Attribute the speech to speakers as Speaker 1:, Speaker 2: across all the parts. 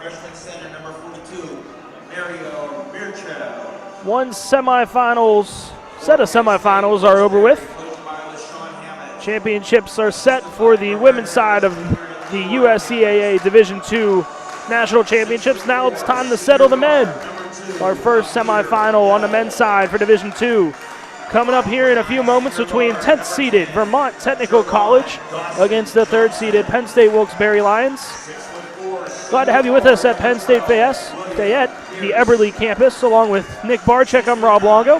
Speaker 1: freshman center number 42, Mario Mirchev.
Speaker 2: One set of semifinals are over with. Championships are set for the women's side of the USCAA Division II National Championships. Now it's time to settle the men. Our first semifinal on the men's side for Division II. Coming up here in a few moments between 10th seeded Vermont Technical College against the 3rd seeded Penn State Wilkes-Barre Lions. Glad to have you with us at Penn State Fayette, the Eberly campus. Along with Nick Barczyk, I'm Rob Longo.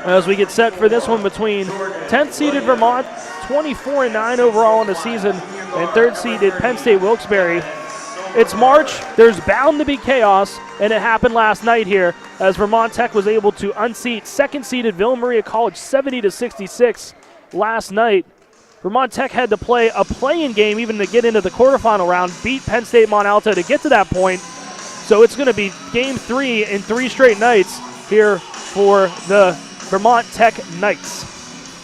Speaker 2: As we get set for this one between 10th seeded Vermont, 24-9 overall in the season, and 3rd seeded Penn State Wilkes-Barre. It's March, there's bound to be chaos, and it happened last night here as Vermont Tech was able to unseat 2nd seeded Villa Maria College 70-66 last night. Vermont Tech had to play a play-in game even to get into the quarterfinal round, beat Penn State Mont Alto to get to that point. So it's going to be game 3 in 3 straight nights here for the Vermont Tech Knights.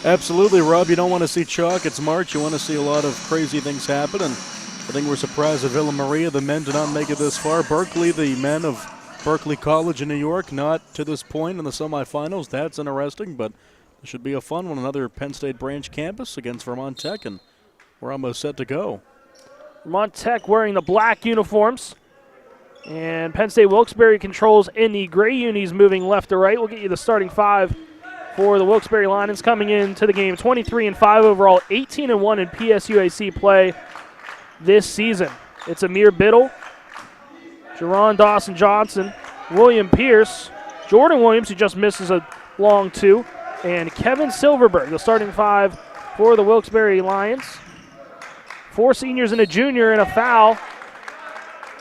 Speaker 3: Absolutely, Rob. You don't want to see chalk. It's March. You want to see a lot of crazy things happen, and I think we're surprised at Villa Maria. The men did not make it this far. Berkeley, the men of Berkeley College in New York, not to this point in the semifinals. That's interesting, but it should be a fun one. Another Penn State branch campus against Vermont Tech, and we're almost set to go.
Speaker 2: Vermont Tech wearing the black uniforms, and Penn State Wilkes-Barre controls in the gray unis moving left to right. We'll get you the starting 5 for the Wilkes-Barre Lions coming into the game. 23-5 overall, 18-1 in PSUAC play this season. It's Amir Biddle, Jerron Dawson-Johnson, William Pierce, Jordan Williams, who just misses a long 2, and Kevin Silverberg, the starting 5 for the Wilkes-Barre Lions. 4 seniors and a junior and a foul.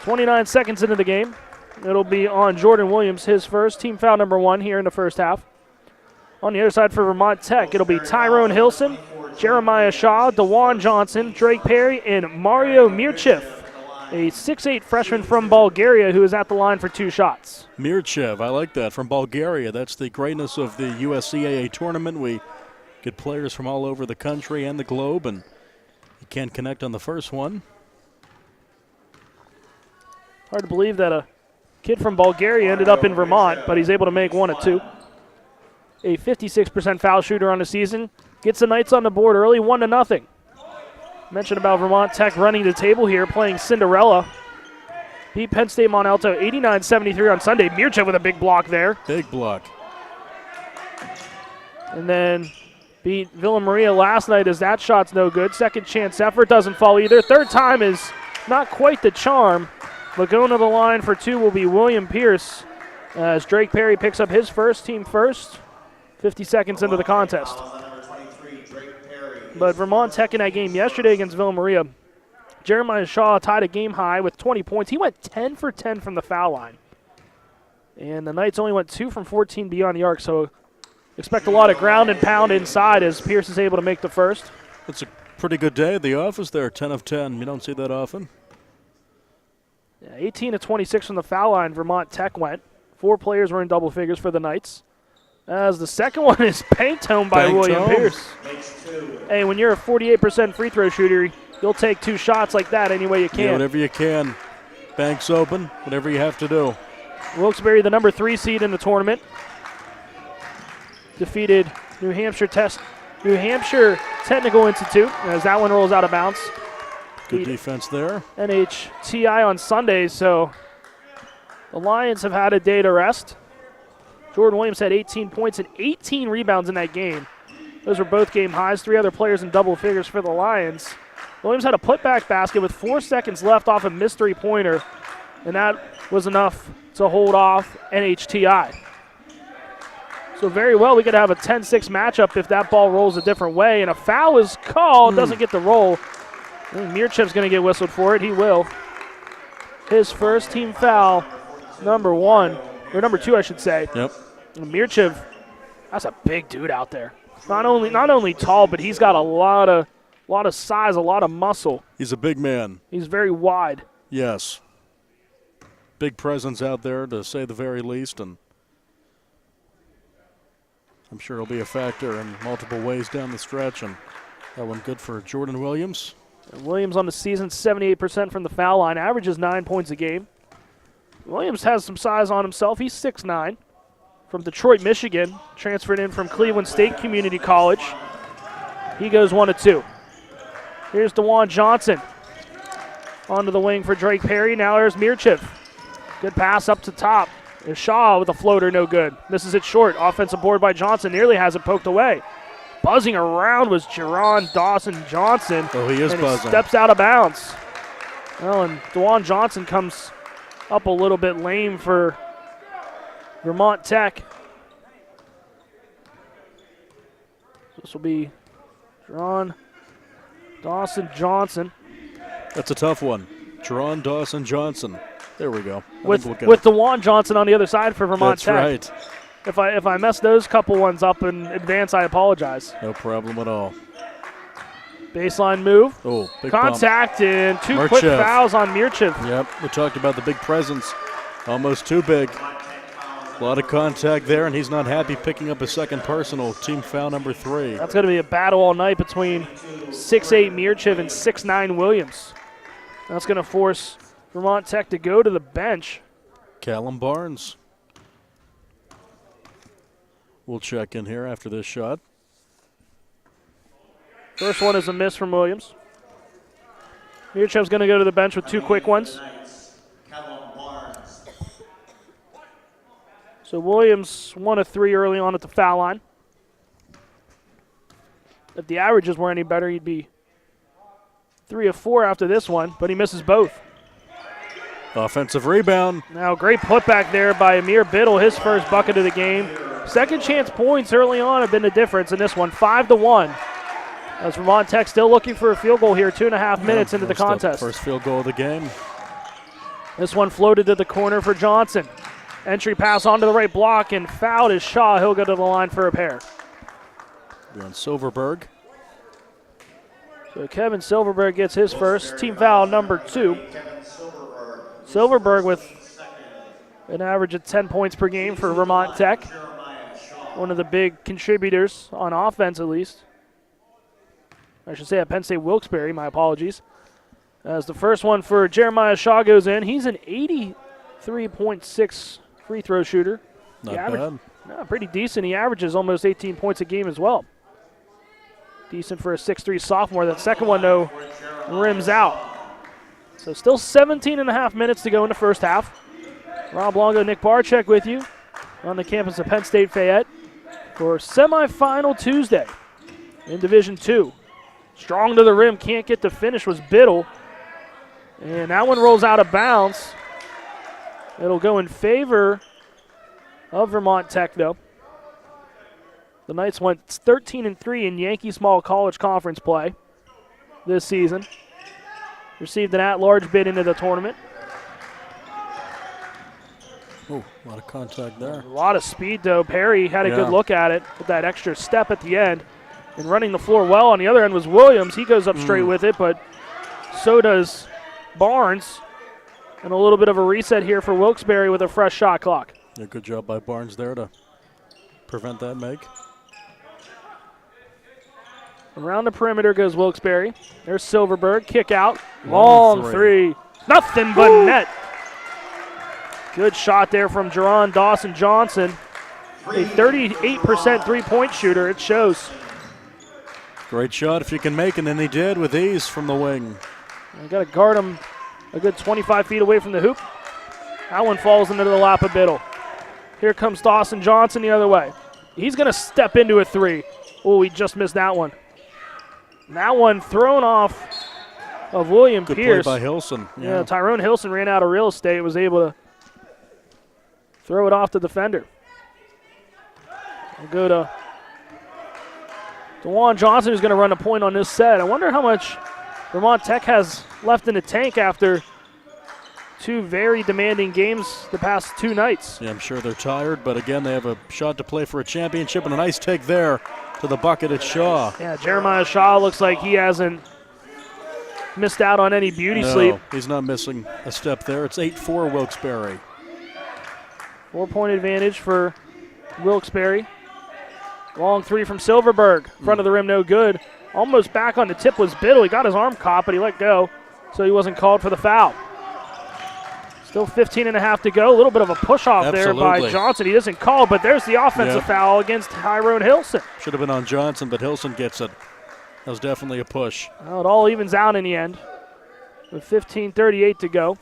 Speaker 2: 29 seconds into the game. It'll be on Jordan Williams, his first. Team foul number 1 here in the first half. On the other side for Vermont Tech, it'll be Tyrone Hilson, Jeremiah Shaw, DeJuan Johnson, Drake Perry, and Mario Mirchev, a 6'8 freshman from Bulgaria who is at the line for 2 shots.
Speaker 3: Mirchev, I like that, from Bulgaria. That's the greatness of the USCAA tournament. We get players from all over the country and the globe, and you can't connect on the first one.
Speaker 2: Hard to believe that a kid from Bulgaria ended up in Vermont, but he's able to make 1 of 2. A 56% foul shooter on the season. Gets the Knights on the board early, 1-0. Mentioned about Vermont Tech running the table here, playing Cinderella. Beat Penn State Mont Alto 89-73 on Sunday. Mirchev with a big block there.
Speaker 3: Big block.
Speaker 2: And then beat Villa Maria last night as that shot's no good. Second chance effort doesn't fall either. Third time is not quite the charm. But going to the line for 2 will be William Pierce as Drake Perry picks up his first, team first. 50 seconds into the contest. But Vermont Tech in that game yesterday against Villa Maria, Jeremiah Shaw tied a game high with 20 points. He went 10 for 10 from the foul line. And the Knights only went 2 from 14 beyond the arc, so expect a lot of ground and pound inside as Pierce is able to make the first.
Speaker 3: It's a pretty good day at the office there, 10 of 10. You don't see that often.
Speaker 2: Yeah, 18 of 26 from the foul line, Vermont Tech went. 4 players were in double figures for the Knights. As the second one is banked home by William Pierce. Hey, when you're a 48% free throw shooter, you'll take 2 shots like that any way you can.
Speaker 3: Yeah, whatever you can. Banks open, whatever you have to do.
Speaker 2: Wilkes-Barre, the number 3 seed in the tournament, defeated New Hampshire Technical Institute as that one rolls out of bounds.
Speaker 3: Good defense there.
Speaker 2: NHTI on Sunday, so the Lions have had a day to rest. Jordan Williams had 18 points and 18 rebounds in that game. Those were both game highs. 3 other players in double figures for the Lions. Williams had a putback basket with 4 seconds left off a missed 3-pointer, and that was enough to hold off NHTI. So very well, we could have a 10-6 matchup if that ball rolls a different way, and a foul is called, doesn't get the roll. I think Mirchev's going to get whistled for it. He will. His first team foul, number 2, I should say.
Speaker 3: Yep.
Speaker 2: And Mirchev, that's a big dude out there. Not only tall, but he's got a lot of size, a lot of muscle.
Speaker 3: He's a big man.
Speaker 2: He's very wide.
Speaker 3: Yes. Big presence out there, to say the very least, and I'm sure it'll be a factor in multiple ways down the stretch, and that one good for Jordan Williams.
Speaker 2: And Williams on the season, 78% from the foul line, averages 9 points a game. Williams has some size on himself. He's 6'9", from Detroit, Michigan, transferred in from Cleveland State Community College. He goes 1 of 2. Here's DeJuan Johnson onto the wing for Drake Perry. Now there's Mirchev. Good pass up to top. There's Shaw with a floater, no good. Misses it short. Offensive board by Johnson. Nearly has it poked away. Buzzing around was Jerron Dawson Johnson.
Speaker 3: Oh, he is
Speaker 2: and
Speaker 3: buzzing.
Speaker 2: He steps out of bounds. Well, and DeJuan Johnson comes up a little bit lame for Vermont Tech. This will be Jerron Dawson Johnson.
Speaker 3: That's a tough one. Jerron Dawson Johnson. There we go.
Speaker 2: With DeJuan Johnson on the other side for Vermont Tech.
Speaker 3: That's right.
Speaker 2: If I mess those couple ones up in advance, I apologize.
Speaker 3: No problem at all.
Speaker 2: Baseline move.
Speaker 3: Oh, big
Speaker 2: contact
Speaker 3: bump.
Speaker 2: and 2
Speaker 3: Mirchev.
Speaker 2: quick fouls on Mirchev.
Speaker 3: Yep, we talked about the big presence. Almost too big. A lot of contact there, and he's not happy picking up his second personal. Team foul number 3.
Speaker 2: That's going to be a battle all night between 6'8" Mirchev and 6'9" Williams. That's going to force Vermont Tech to go to the bench.
Speaker 3: Callum Barnes will check in here after this shot.
Speaker 2: First one is a miss from Williams. Mirchev's going to go to the bench with 2 quick ones. So Williams 1 of 3 early on at the foul line. If the averages were any better, he'd be 3 of 4 after this one, but he misses both.
Speaker 3: Offensive rebound.
Speaker 2: Now great putback there by Amir Biddle, his first bucket of the game. Second chance points early on have been the difference in this one, 5-1. As Vermont Tech still looking for a field goal here, 2.5 minutes into the contest.
Speaker 3: First field goal of the game.
Speaker 2: This one floated to the corner for Johnson. Entry pass onto the right block and fouled is Shaw. He'll go to the line for a pair.
Speaker 3: We're on Silverberg.
Speaker 2: So Kevin Silverberg gets his first. Team foul number 2. Silverberg with an average of 10 points per game for Vermont Tech. One of the big contributors on offense, at least. I should say at Penn State Wilkes-Barre, my apologies. As the first one for Jeremiah Shaw goes in. He's an 83.6 free throw shooter.
Speaker 3: Not bad.
Speaker 2: No, pretty decent. He averages almost 18 points a game as well. Decent for a 6'3 sophomore. That second one, though, rims out. So still 17.5 minutes to go in the first half. Rob Longo, Nick Barczyk with you on the campus of Penn State Fayette for semifinal Tuesday in Division II. Strong to the rim, can't get the finish was Biddle. And that one rolls out of bounds. It'll go in favor of Vermont Tech, though. The Knights went 13-3 in Yankee Small College Conference play this season. Received an at-large bid into the tournament.
Speaker 3: Oh, a lot of contact there.
Speaker 2: A lot of speed, though. Perry had a good look at it with that extra step at the end and running the floor well. On the other end was Williams. He goes up straight with it, but so does Barnes. And a little bit of a reset here for Wilkes-Barre with a fresh shot clock.
Speaker 3: Yeah, good job by Barnes there to prevent that make.
Speaker 2: Around the perimeter goes Wilkes-Barre. There's Silverberg. Kick out. Long three. Nothing but net. Good shot there from Jerron Dawson Johnson. A 38% three-point shooter. It shows.
Speaker 3: Great shot if you can make it, and he did with ease from the wing.
Speaker 2: You got to guard him a good 25 feet away from the hoop. That one falls into the lap of Biddle. Here comes Dawson Johnson the other way. He's going to step into a three. Oh, he just missed that one. That one thrown off of William
Speaker 3: Good
Speaker 2: Pierce.
Speaker 3: play by Hilson.
Speaker 2: Yeah, Tyrone Hilson ran out of real estate, was able to throw it off the defender. We'll go to DeJuan Johnson, who's going to run a point on this set. I wonder how much Vermont Tech has left in the tank after 2 very demanding games the past 2 nights.
Speaker 3: Yeah, I'm sure they're tired, but again, they have a shot to play for a championship, and a nice take there to the bucket at Shaw.
Speaker 2: Yeah, Jeremiah Shaw looks like he hasn't missed out on any beauty sleep.
Speaker 3: He's not missing a step there. It's 8-4 Wilkes-Barre.
Speaker 2: 4-point advantage for Wilkes-Barre. Long three from Silverberg. Front of the rim, no good. Almost back on the tip was Biddle. He got his arm caught, but he let go, so he wasn't called for the foul. Still 15.5 to go. A little bit of a push-off there by Johnson. He doesn't call, but there's the offensive foul against Tyrone Hilson.
Speaker 3: Should have been on Johnson, but Hilson gets it. That was definitely a push.
Speaker 2: Well, it all evens out in the end with 15:38 to go.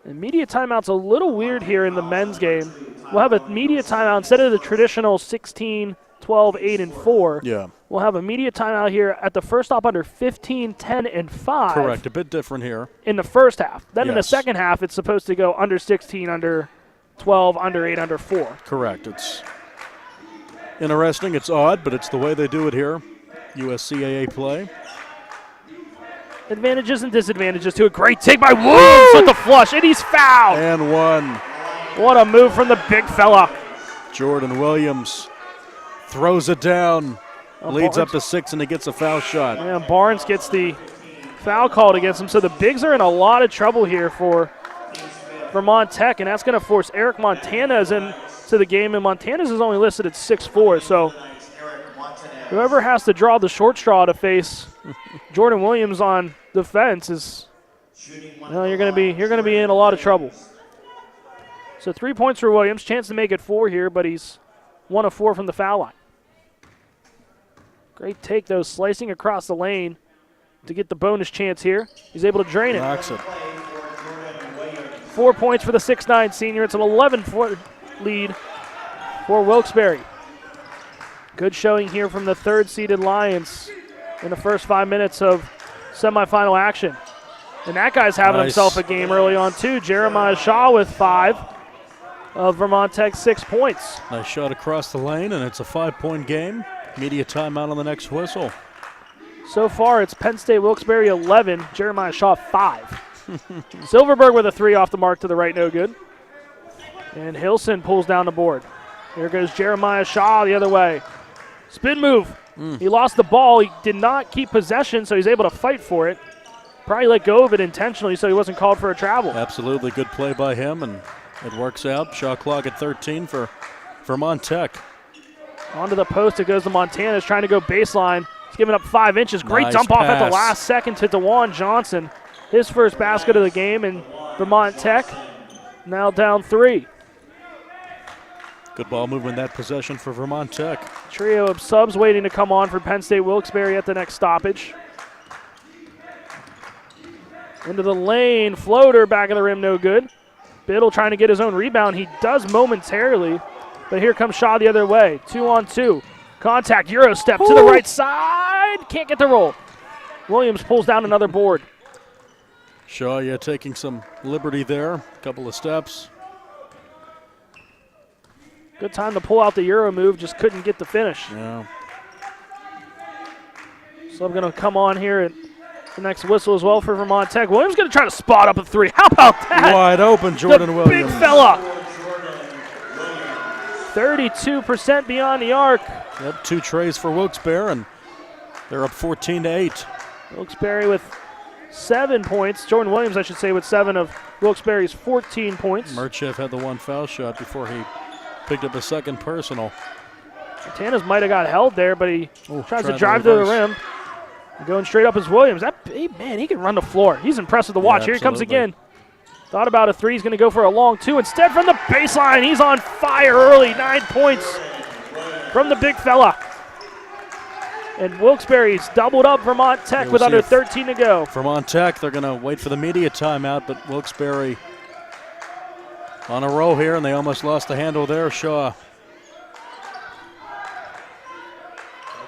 Speaker 2: And media timeout's a little weird here in the men's game. We'll have a media timeout instead of the traditional 16, 12, 8, and 4.
Speaker 3: Yeah.
Speaker 2: We'll have a media timeout here at the first stop under 15, 10, and 5.
Speaker 3: Correct. A bit different here.
Speaker 2: In the first half. Then in the second half, it's supposed to go under 16, under 12, under 8, under 4.
Speaker 3: Correct. It's interesting. It's odd, but it's the way they do it here. USCAA play.
Speaker 2: Advantages and disadvantages to a great take by Williams with the flush, and he's fouled.
Speaker 3: And one.
Speaker 2: What a move from the big fella.
Speaker 3: Jordan Williams throws it down. Leads up to 6, and he gets a foul shot.
Speaker 2: Yeah, Barnes gets the foul called against him. So the bigs are in a lot of trouble here for Vermont Tech, and that's going to force Eric Montanez into the game. And Montanez is only listed at 6'4", so whoever has to draw the short straw to face Jordan Williams on defense is, you're going to be in a lot of trouble. So 3 points for Williams, chance to make it 4 here, but he's 1 of 4 from the foul line. Great take, though, slicing across the lane to get the bonus chance here. He's able to drain it.
Speaker 3: Knocks it.
Speaker 2: 4 points for the 6'9 senior. It's an 11-point lead for Wilkes-Barre. Good showing here from the third-seeded Lions in the first 5 minutes of semifinal action. And that guy's having himself a game early on, too. Jeremiah Shaw with 5 of Vermont Tech's 6 points.
Speaker 3: Nice shot across the lane, and it's a 5-point game. Media timeout on the next whistle.
Speaker 2: So far, it's Penn State Wilkes-Barre 11, Jeremiah Shaw 5. Silverberg with a 3 off the mark to the right, no good. And Hilson pulls down the board. There goes Jeremiah Shaw the other way. Spin move. He lost the ball. He did not keep possession, so he's able to fight for it. Probably let go of it intentionally so he wasn't called for a travel.
Speaker 3: Absolutely good play by him, and it works out. Shot clock at 13 for Vermont Tech.
Speaker 2: Onto the post it goes to Montanez, trying to go baseline. He's giving up 5 inches. Great
Speaker 3: Nice
Speaker 2: dump off at the
Speaker 3: pass.
Speaker 2: last second to DeJuan Johnson. His first basket of the game, and Vermont Tech now down 3.
Speaker 3: Good ball movement that possession for Vermont Tech.
Speaker 2: Trio of subs waiting to come on for Penn State Wilkes-Barre at the next stoppage. Into the lane, floater, back of the rim, no good. Biddle trying to get his own rebound. He does momentarily, but here comes Shaw the other way. 2-on-2. Contact, Euro step to the right side. Can't get the roll. Williams pulls down another board.
Speaker 3: Shaw, taking some liberty there. A couple of steps.
Speaker 2: Good time to pull out the Euro move, just couldn't get the finish.
Speaker 3: Yeah.
Speaker 2: So I'm going to come on here at the next whistle as well for Vermont Tech. Williams going to try to spot up a 3. How about that?
Speaker 3: Wide open, Jordan Williams.
Speaker 2: Big fella. 32% beyond the arc.
Speaker 3: Yep, 2 trays for Wilkes-Barre, and they're up 14-8.
Speaker 2: Wilkes-Barre with 7 points. Jordan Williams, I should say, with 7 of Wilkes-Barre's 14 points.
Speaker 3: Murchev had the 1 foul shot before he picked up a second personal.
Speaker 2: Montanez might have got held there, but he tries to drive to the rim. Going straight up is Williams. Man, he can run the floor. He's impressive to watch. Here he comes again. Thought about a 3. He's going to go for a long 2. Instead, from the baseline, he's on fire early. 9 points from the big fella. And Wilkes-Barre's doubled up Vermont Tech with under 13 to go.
Speaker 3: Vermont Tech, they're going to wait for the media timeout, but Wilkes-Barre on a roll here, and they almost lost the handle there. Shaw.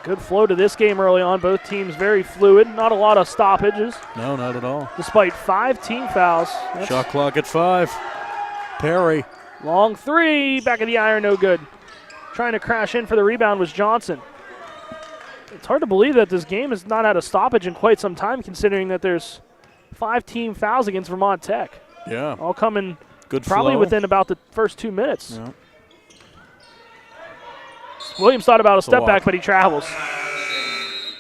Speaker 2: Good flow to this game early on. Both teams very fluid. Not a lot of stoppages.
Speaker 3: No, not at all.
Speaker 2: Despite 5 team fouls.
Speaker 3: Shot clock at 5. Perry.
Speaker 2: Long 3. Back of the iron, no good. Trying to crash in for the rebound was Johnson. It's hard to believe that this game has not had a stoppage in quite some time, considering that there's 5 team fouls against Vermont Tech.
Speaker 3: Yeah.
Speaker 2: All coming
Speaker 3: good
Speaker 2: probably
Speaker 3: flow
Speaker 2: within about the first 2 minutes.
Speaker 3: Yeah.
Speaker 2: Williams thought about a step back, but he travels.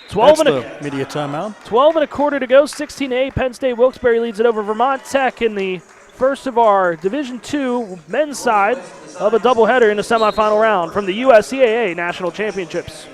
Speaker 2: 12 and
Speaker 3: the media timeout.
Speaker 2: 12 and a quarter to go. 16-8. Penn State Wilkes-Barre leads it over Vermont Tech in the first of our Division II men's side of a doubleheader in the semifinal round from the USCAA National Championships.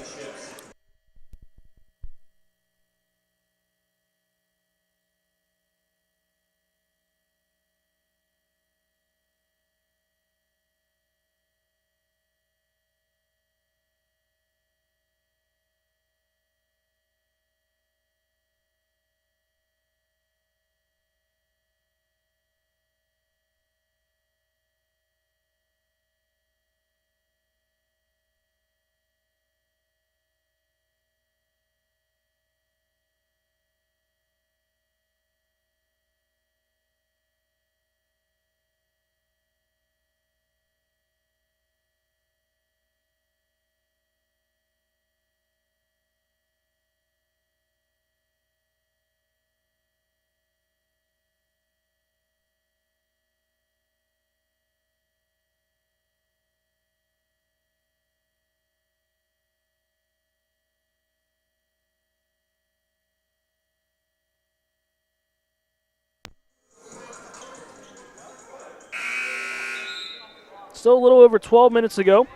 Speaker 2: Still a little over 12 minutes to go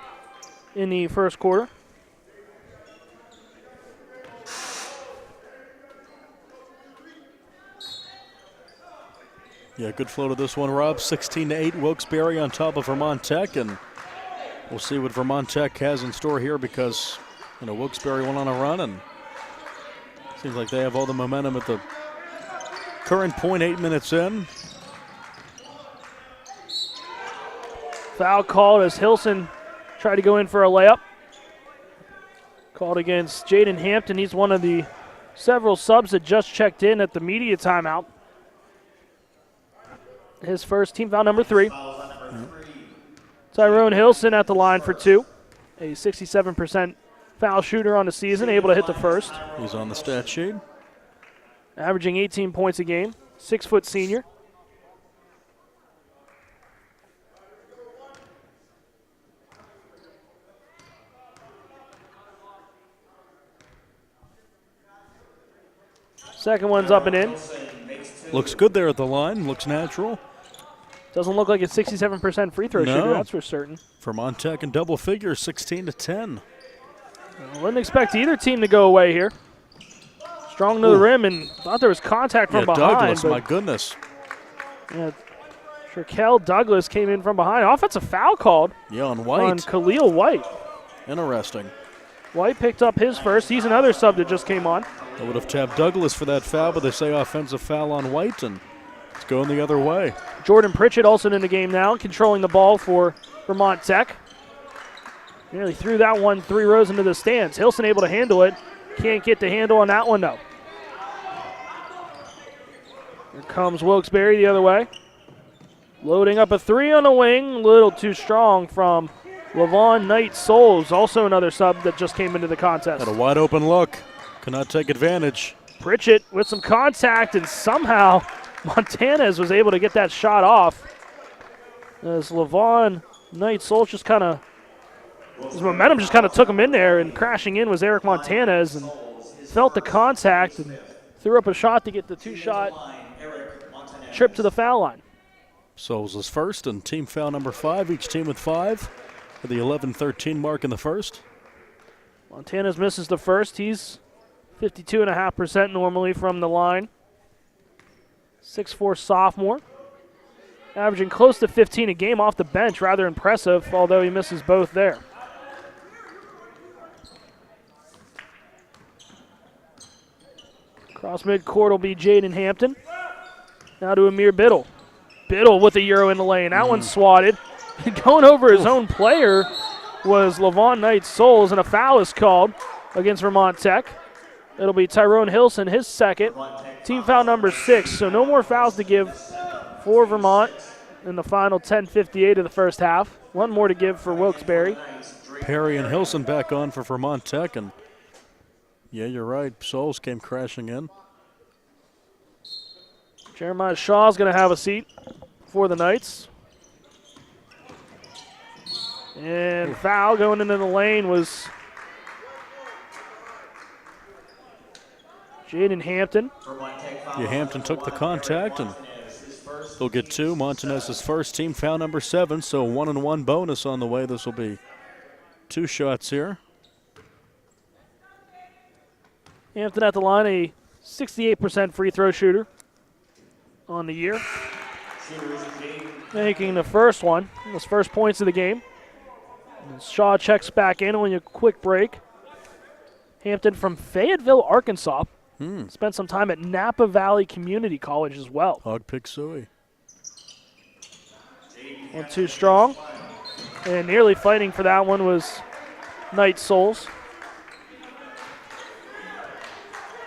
Speaker 2: in the first quarter.
Speaker 3: Yeah, good flow to this one, Rob. 16-8, Wilkes-Barre on top of Vermont Tech, and we'll see what Vermont Tech has in store here because, Wilkes-Barre went on a run, and seems like they have all the momentum at the current point, 8 minutes in.
Speaker 2: Foul called as Hilson tried to go in for a layup. Called against Jaden Hampton. He's one of the several subs that just checked in at the media timeout. His first team foul, number 3. Tyrone Hilson at the line for 2. A 67% foul shooter on the season, able to hit the first.
Speaker 3: He's on the stat sheet.
Speaker 2: Averaging 18 points a game, 6-foot senior. Second one's up and in.
Speaker 3: Looks good there at the line, looks natural.
Speaker 2: Doesn't look like a 67% free throw shooter, that's for certain.
Speaker 3: Vermont Tech in double figures, 16-10.
Speaker 2: Wouldn't expect either team to go away here. Strong to the rim, and thought there was contact from behind.
Speaker 3: Douglas, my goodness.
Speaker 2: Yeah, Sherkel Douglas came in from behind. Offensive foul called.
Speaker 3: Yeah, on White.
Speaker 2: On Khalil White.
Speaker 3: Interesting.
Speaker 2: White picked up his first. He's another sub that just came on.
Speaker 3: They would have tapped Douglas for that foul, but they say offensive foul on White, and it's going the other way.
Speaker 2: Jordan Pritchett also in the game now, controlling the ball for Vermont Tech. Nearly threw that one 3 rows into the stands. Hilson able to handle it. Can't get the handle on that one, though. Here comes Wilkes-Barre the other way. Loading up a 3 on the wing. A little too strong from Levon Knight Souls, also another sub that just came into the contest.
Speaker 3: Had a wide open look. Cannot take advantage.
Speaker 2: Pritchett with some contact, and somehow Montanez was able to get that shot off. As Levon Knight Souls just kind of, his momentum just kind of took him in there, and crashing in was Eric Montanez, and felt the contact and threw up a shot to get the 2-shot trip to the foul line.
Speaker 3: Souls is first, and team foul number 5, each team with 5 for the 11-13 mark in the first.
Speaker 2: Montanez misses the first. He's 52.5% normally from the line. 6'4" sophomore. Averaging close to 15 a game off the bench. Rather impressive, although he misses both there. Cross midcourt will be Jaden Hampton. Now to Amir Biddle. Biddle with a Euro in the lane. That one's swatted. Going over his own player was Levon Knight Souls, and a foul is called against Vermont Tech. It'll be Tyrone Hilson, his second. Team foul number 6, so no more fouls to give for Vermont in the final 10:58 of the first half. One more to give for Wilkes-Barre.
Speaker 3: Perry and Hilson back on for Vermont Tech, and yeah, you're right. Souls came crashing in.
Speaker 2: Jeremiah Shaw's going to have a seat for the Knights. And foul going into the lane was Jaden Hampton.
Speaker 3: Yeah, Hampton took the contact, and he'll get 2. Montanez's first, team foul number 7, so 1-and-1 bonus on the way. This will be 2 shots here.
Speaker 2: Hampton at the line, a 68% free throw shooter on the year. Making the first one, his first points of the game. And Shaw checks back in on a quick break. Hampton from Fayetteville, Arkansas. Spent some time at Napa Valley Community College as well.
Speaker 3: Hog pick suey.
Speaker 2: 1-2 strong. And nearly fighting for that one was Knight Souls.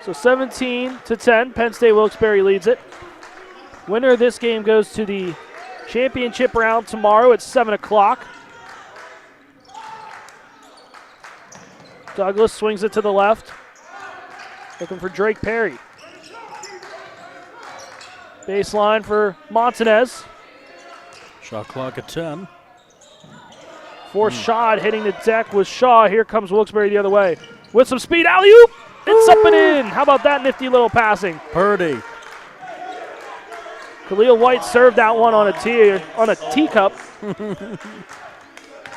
Speaker 2: So 17-10, Penn State Wilkes-Barre leads it. Winner of this game goes to the championship round tomorrow at 7 o'clock. Douglas swings it to the left. Looking for Drake Perry. Baseline for Montanez.
Speaker 3: Shot clock at 10.
Speaker 2: Fourth shot hitting the deck was Shaw. Here comes Wilkes-Barre the other way. With some speed, alley-oop. It's up and in. How about that nifty little passing?
Speaker 3: Purdy.
Speaker 2: Khalil White served that one on a teacup.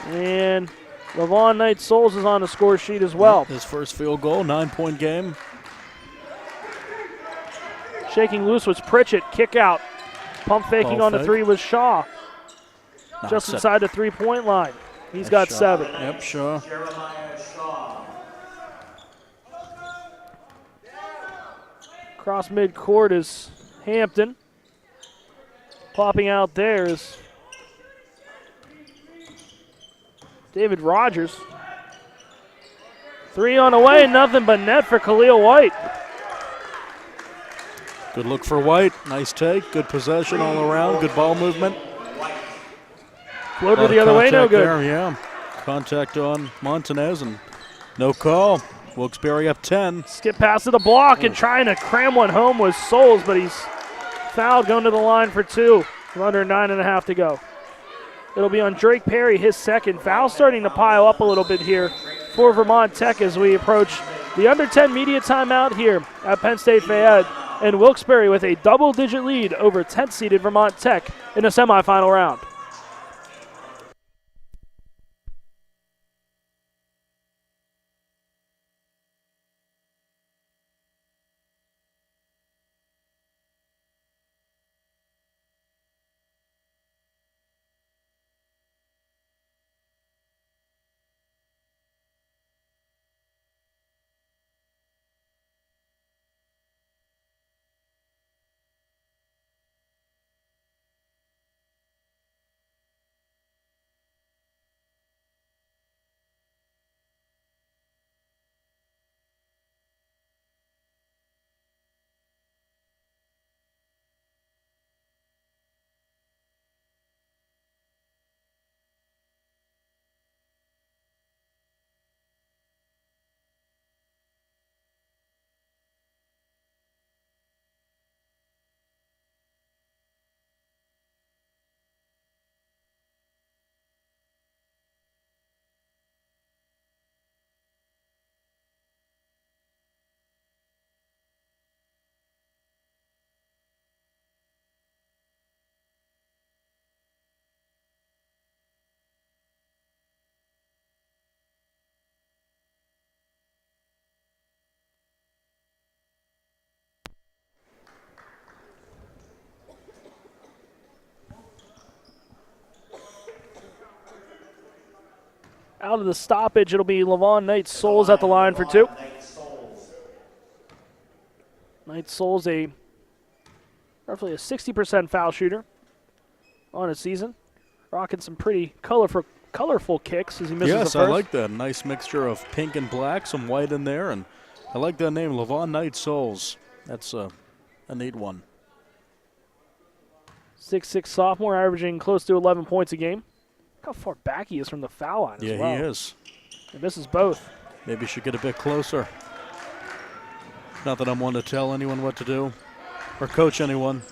Speaker 2: And Levon Knight Souls is on the score sheet as well.
Speaker 3: His first field goal, 9-point game.
Speaker 2: Shaking loose was Pritchett. Kick out. Pump faking on the three was Shaw. Just inside the three-point line. He's got
Speaker 3: Shaw.
Speaker 2: 7.
Speaker 3: Yep, Shaw.
Speaker 2: Cross midcourt is Hampton. Popping out there is David Rogers. 3 on the way, nothing but net for Khalil White.
Speaker 3: Good look for White. Nice take. Good possession all around. Good ball movement.
Speaker 2: Floater the other way, no good.
Speaker 3: There, yeah. Contact on Montanez and no call. Wilkes-Barre up 10.
Speaker 2: Skip pass to the block and trying to cram one home was Souls, but he's fouled going to the line for 2. Under 9.5 to go. It'll be on Drake Perry, his second. Foul starting to pile up a little bit here for Vermont Tech as we approach the under 10 media timeout here at Penn State Fayette. And Wilkes-Barre with a double-digit lead over 10th-seeded Vermont Tech in the semifinal round. Out of the stoppage, it'll be Levon Knight Souls at the line for 2. Knight Souls, roughly a 60% foul shooter on his season. Rocking some pretty colorful kicks as he misses the first.
Speaker 3: Yes, I like that. Nice mixture of pink and black, some white in there. And I like that name, Levon Knight Souls. That's a neat one.
Speaker 2: 6'6" sophomore, averaging close to 11 points a game. Look how far back he is from the foul line as well.
Speaker 3: Yeah, he is.
Speaker 2: He misses both.
Speaker 3: Maybe he should get a bit closer. Not that I'm one to tell anyone what to do or coach anyone.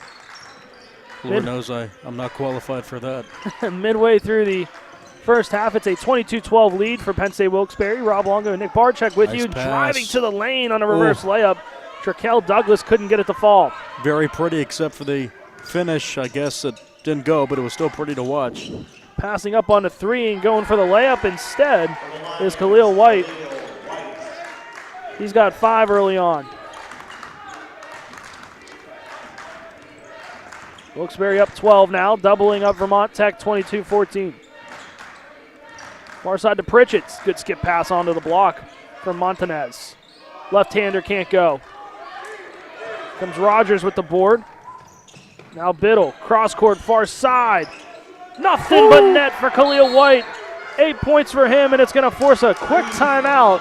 Speaker 3: Lord knows I'm not qualified for that.
Speaker 2: Midway through the first half, it's a 22-12 lead for Penn State Wilkes-Barre. Rob Longo and Nick Barczyk with
Speaker 3: nice
Speaker 2: you,
Speaker 3: pass.
Speaker 2: driving to the lane on a reverse layup. Traquel Douglas couldn't get it to fall.
Speaker 3: Very pretty, except for the finish. I guess it didn't go, but it was still pretty to watch.
Speaker 2: Passing up on the 3 and going for the layup instead is Khalil White. He's got 5 early on. Wilkes-Barre up 12 now, doubling up Vermont Tech 22-14. Far side to Pritchett. Good skip pass onto the block from Montanez. Left-hander can't go. Comes Rogers with the board. Now Biddle, cross-court far side. Nothing but net for Khalil White. 8 points for him, and it's going to force a quick timeout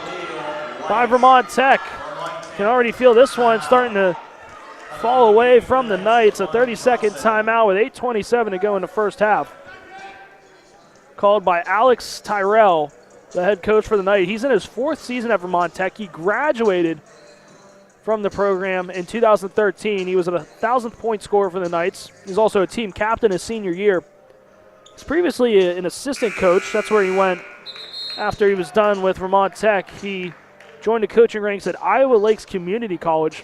Speaker 2: by Vermont Tech. Can already feel this one starting to fall away from the Knights. A 30-second timeout with 8:27 to go in the first half. Called by Alex Tyrell, the head coach for the Knights. He's in his 4th season at Vermont Tech. He graduated from the program in 2013. He was a 1,000-point scorer for the Knights. He's also a team captain his senior year. He's previously an assistant coach. That's where he went after he was done with Vermont Tech. He joined the coaching ranks at Iowa Lakes Community College.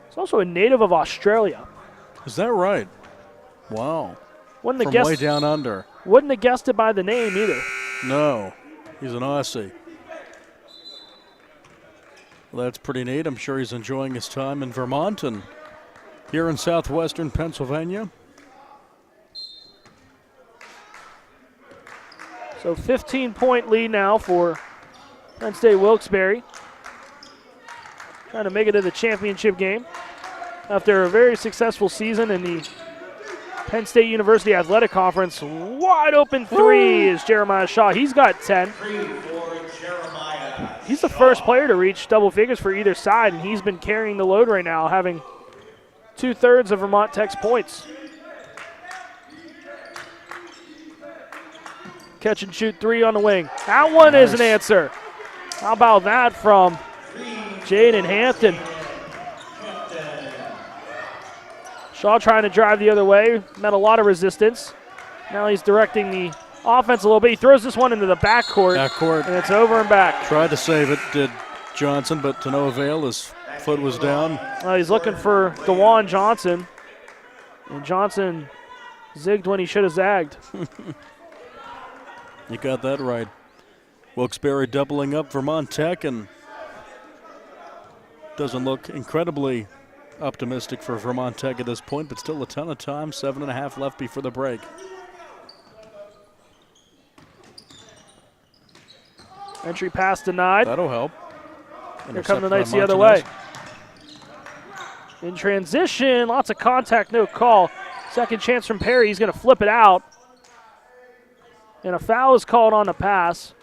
Speaker 2: He's also a native of Australia.
Speaker 3: Is that right? Wow.
Speaker 2: Wouldn't have
Speaker 3: From
Speaker 2: guessed,
Speaker 3: way down under.
Speaker 2: Wouldn't have guessed it by the name either.
Speaker 3: No, he's an Aussie. Well, that's pretty neat. I'm sure he's enjoying his time in Vermont and here in southwestern Pennsylvania.
Speaker 2: So 15-point lead now for Penn State Wilkes-Barre. Trying to make it to the championship game after a very successful season in the Penn State University Athletic Conference. Wide open three is Jeremiah Shaw. He's got 10. He's the first player to reach double figures for either side, and he's been carrying the load right now, having 2/3 of Vermont Tech's points. Catch and shoot three on the wing. That one is an answer. How about that from Jaden Hampton? Shaw trying to drive the other way. Met a lot of resistance. Now he's directing the offense a little bit. He throws this one into the backcourt. And it's over and back.
Speaker 3: Tried to save it, did Johnson, but to no avail. His foot was down.
Speaker 2: He's looking for DeJuan Johnson. And Johnson zigged when he should have zagged.
Speaker 3: You got that right. Wilkes-Barre doubling up Vermont Tech, and doesn't look incredibly optimistic for Vermont Tech at this point, but still a ton of time. 7.5 left before the break.
Speaker 2: Entry pass denied.
Speaker 3: That'll help.
Speaker 2: Here come the Knights the other way. In transition, lots of contact, no call. Second chance from Perry. He's going to flip it out. And a foul is called on the pass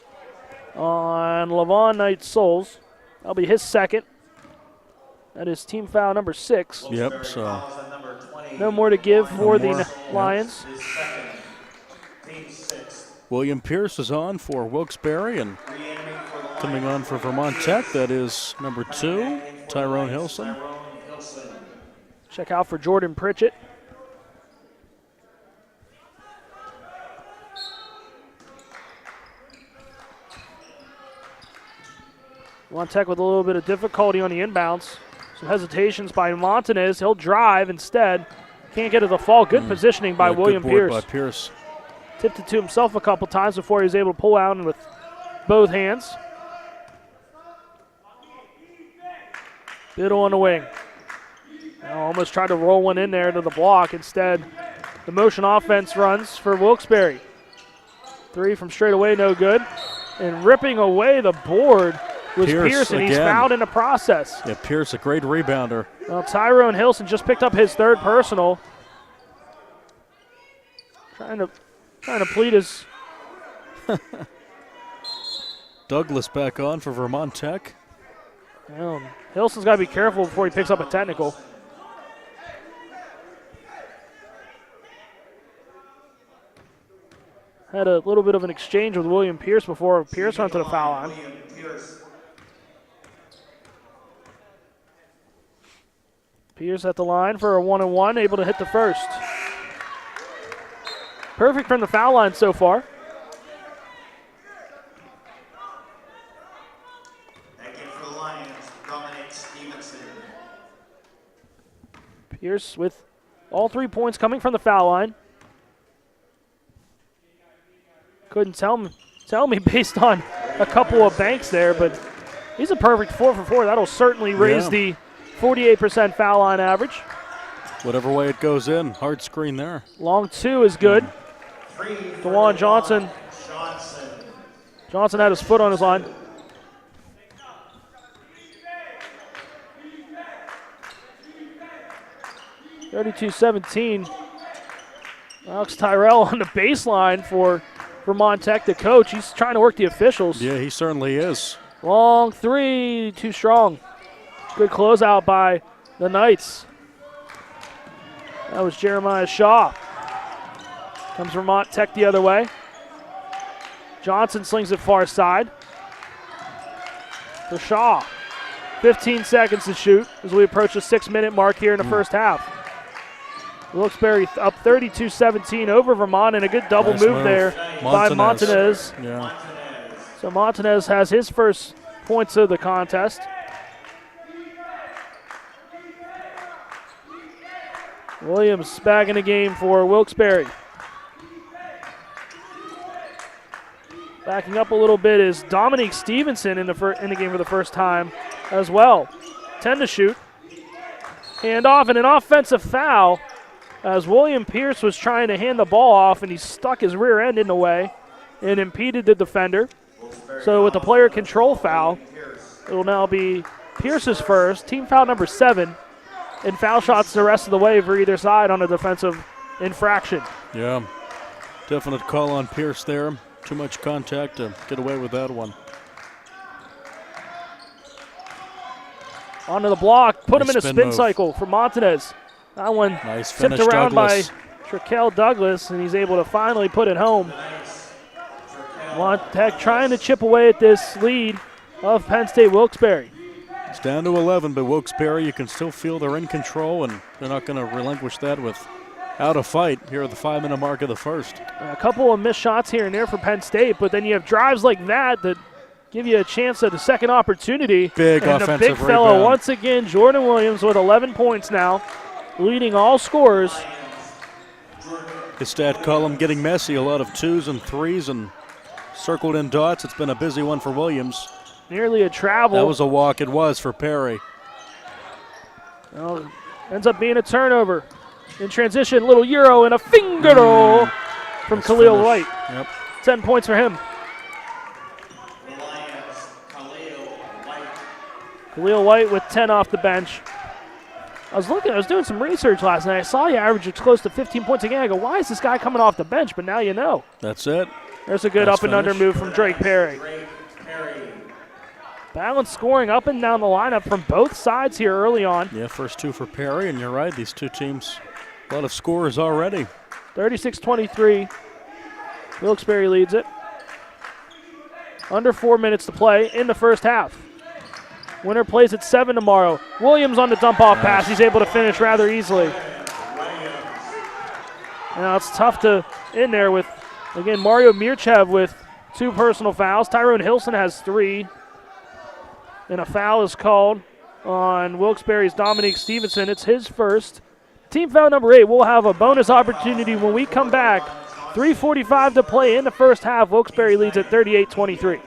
Speaker 2: on Levon Knight-Souls. That'll be his second. That is team foul number 6.
Speaker 3: Yep, so
Speaker 2: no more to give for the Lions.
Speaker 3: William Pierce is on for Wilkes-Barre, and coming on for Vermont Tech, that is number 2, Tyrone Hilson.
Speaker 2: Check out for Jordan Pritchett. Vermont Tech with a little bit of difficulty on the inbounds. Some hesitations by Montanez. He'll drive instead. Can't get to the fall. Good positioning by William Pierce.
Speaker 3: By Pierce.
Speaker 2: Tipped it to himself a couple times before he was able to pull out and with both hands. Biddle on the wing. Almost tried to roll one in there to the block. Instead, the motion offense runs for Wilkes-Barre. 3 from straight away, no good. And ripping away the board was Pierce, and he's fouled in the process.
Speaker 3: Yeah, Pierce, a great rebounder.
Speaker 2: Well, Tyrone Hilson just picked up his 3rd personal. Trying to plead his.
Speaker 3: Douglas back on for Vermont Tech.
Speaker 2: Well, Hilson's got to be careful before he picks up a technical. Had a little bit of an exchange with William Pierce before Pierce went to the foul line. Pierce at the line for a 1-and-1, able to hit the first. Perfect from the foul line so far. Pierce with all 3 points coming from the foul line. Couldn't tell me based on a couple of banks there, but he's a perfect 4 for 4. That'll certainly raise the 48% foul line average.
Speaker 3: Whatever way it goes in, hard screen there.
Speaker 2: Long 2 is good. DeJuan Johnson. Johnson had his foot on his line. (32-17). Alex Tyrell on the baseline for Vermont Tech, the coach. He's trying to work the officials.
Speaker 3: Yeah, he certainly is.
Speaker 2: Long 3, too strong. Good closeout by the Knights. That was Jeremiah Shaw. Comes Vermont Tech the other way. Johnson slings it far side. For Shaw. 15 seconds to shoot as we approach the 6-minute mark here in the first half. Wilkes-Barre up 32-17 over Vermont, and a good double move there by Montanez.
Speaker 3: Yeah.
Speaker 2: So Montanez has his first points of the contest. Williams back in the game for Wilkes-Barre. Backing up a little bit is Dominique Stevenson in the game for the first time as well. 10 to shoot. Hand off and an offensive foul as William Pierce was trying to hand the ball off and he stuck his rear end in the way and impeded the defender. So with the player control foul, it will now be Pierce's first, team foul number 7, and foul shots the rest of the way for either side on a defensive infraction.
Speaker 3: Yeah, definite call on Pierce there. Too much contact to get away with that one.
Speaker 2: Onto the block, put him in a
Speaker 3: Nice
Speaker 2: spin
Speaker 3: move.
Speaker 2: cycle for Montanez. That one
Speaker 3: Nice
Speaker 2: tipped
Speaker 3: finish,
Speaker 2: around
Speaker 3: Douglas.
Speaker 2: by Traquel Douglas, and he's able to finally put it home. Tech trying to chip away at this lead of Penn State Wilkes-Barre.
Speaker 3: It's down to 11, but Wilkes-Barre, you can still feel they're in control, and they're not going to relinquish that without a fight here at the 5-minute mark of the first.
Speaker 2: A couple of missed shots here and there for Penn State, but then you have drives like that give you a chance at a second opportunity.
Speaker 3: Big
Speaker 2: and
Speaker 3: offensive
Speaker 2: the big fella
Speaker 3: rebound.
Speaker 2: once again, Jordan Williams with 11 points now, leading all scorers.
Speaker 3: His stat column getting messy, a lot of 2s and 3s and circled in dots. It's been a busy one for Williams.
Speaker 2: Nearly a travel.
Speaker 3: That was a walk. It was for Perry.
Speaker 2: Well, ends up being a turnover. In transition, little Euro and a finger roll from
Speaker 3: Nice
Speaker 2: Khalil
Speaker 3: finish.
Speaker 2: White.
Speaker 3: Yep.
Speaker 2: 10 points for him. Khalil White with 10 off the bench. I was doing some research last night. I saw he averaged close to 15 points a game. I go, why is this guy coming off the bench? But now you know.
Speaker 3: That's it.
Speaker 2: There's a good
Speaker 3: Nice
Speaker 2: up and under
Speaker 3: finish.
Speaker 2: move from Drake Perry. Balanced scoring up and down the lineup from both sides here early on.
Speaker 3: Yeah, first 2 for Perry, and you're right, these two teams, a lot of scorers already.
Speaker 2: 36-23. Wilkes-Barre leads it. Under 4 minutes to play in the first half. Winner plays at 7 tomorrow. Williams on the dump-off pass. He's able to finish rather easily. Now it's tough to in there with, again, Mario Mirchev with 2 personal fouls. Tyrone Hilson has 3. And a foul is called on Wilkes-Barre's Dominique Stevenson. It's his first. Team foul number 8. We'll have a bonus opportunity when we come back. 3:45 to play in the first half. Wilkes-Barre leads at 38-23.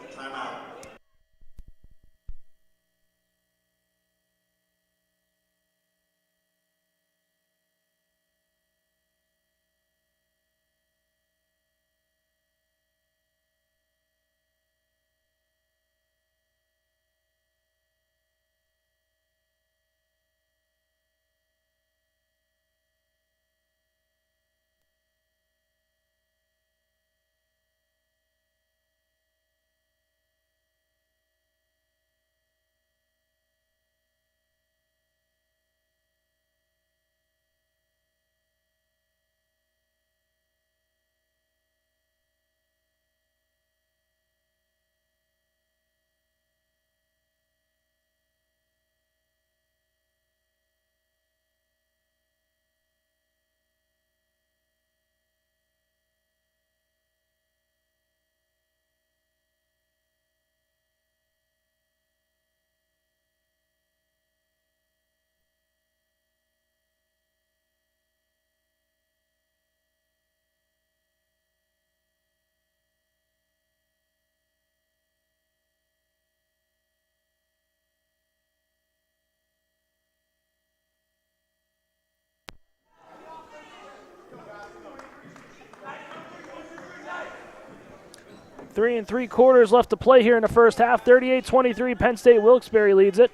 Speaker 2: Three and 3/4 left to play here in the first half. 38-23, Penn State Wilkes-Barre leads it.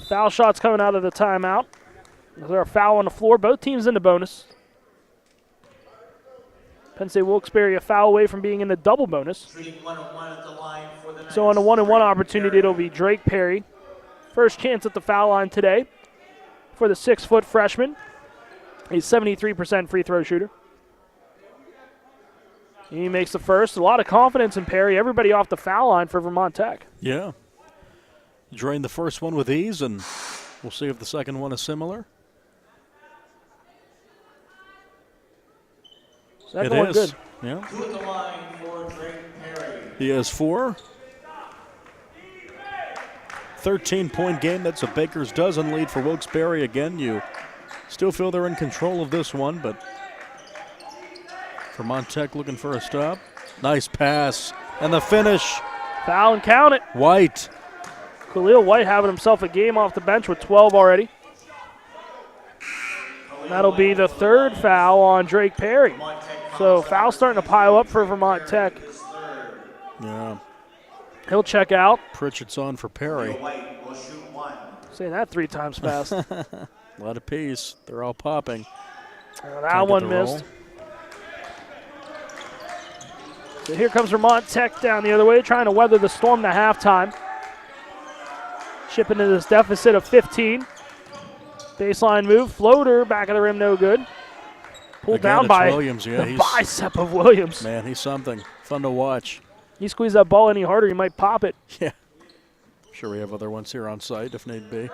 Speaker 2: Foul shots coming out of the timeout. There's a foul on the floor. Both teams in the bonus. Penn State Wilkes-Barre a foul away from being in the double bonus. So on the 1-and-1 opportunity, it'll be Drake Perry. First chance at the foul line today for the 6-foot freshman. He's 73% free throw shooter. He makes the first. A lot of confidence in Perry. Everybody off the foul line for Vermont Tech.
Speaker 3: Yeah. Drained the first one with ease, and we'll see if the second one is similar.
Speaker 2: Second one good.
Speaker 3: Yeah. He has 4. 13-point game. That's a baker's dozen lead for Wilkes-Barre. Again, you still feel they're in control of this one, but Vermont Tech looking for a stop. Nice pass And the finish.
Speaker 2: Foul and count it.
Speaker 3: White.
Speaker 2: Khalil White having himself a game off the bench with 12 already. That'll be the third foul on Drake Perry. So foul starting to pile up for Vermont Tech.
Speaker 3: Yeah.
Speaker 2: He'll check out.
Speaker 3: Pritchett's on for Perry.
Speaker 2: Saying that 3 times fast.
Speaker 3: A lot of peace. They're all popping.
Speaker 2: That one missed. So here comes Vermont Tech down the other way, trying to weather the storm to halftime. Chipping into this deficit of 15. Baseline move, floater, back of the rim, no good. Pulled
Speaker 3: Again,
Speaker 2: down by
Speaker 3: Williams. Yeah,
Speaker 2: the bicep of Williams.
Speaker 3: Man, he's something. Fun to watch.
Speaker 2: You squeeze that ball any harder, you might pop it.
Speaker 3: Yeah. Sure we have other ones here on site if need be.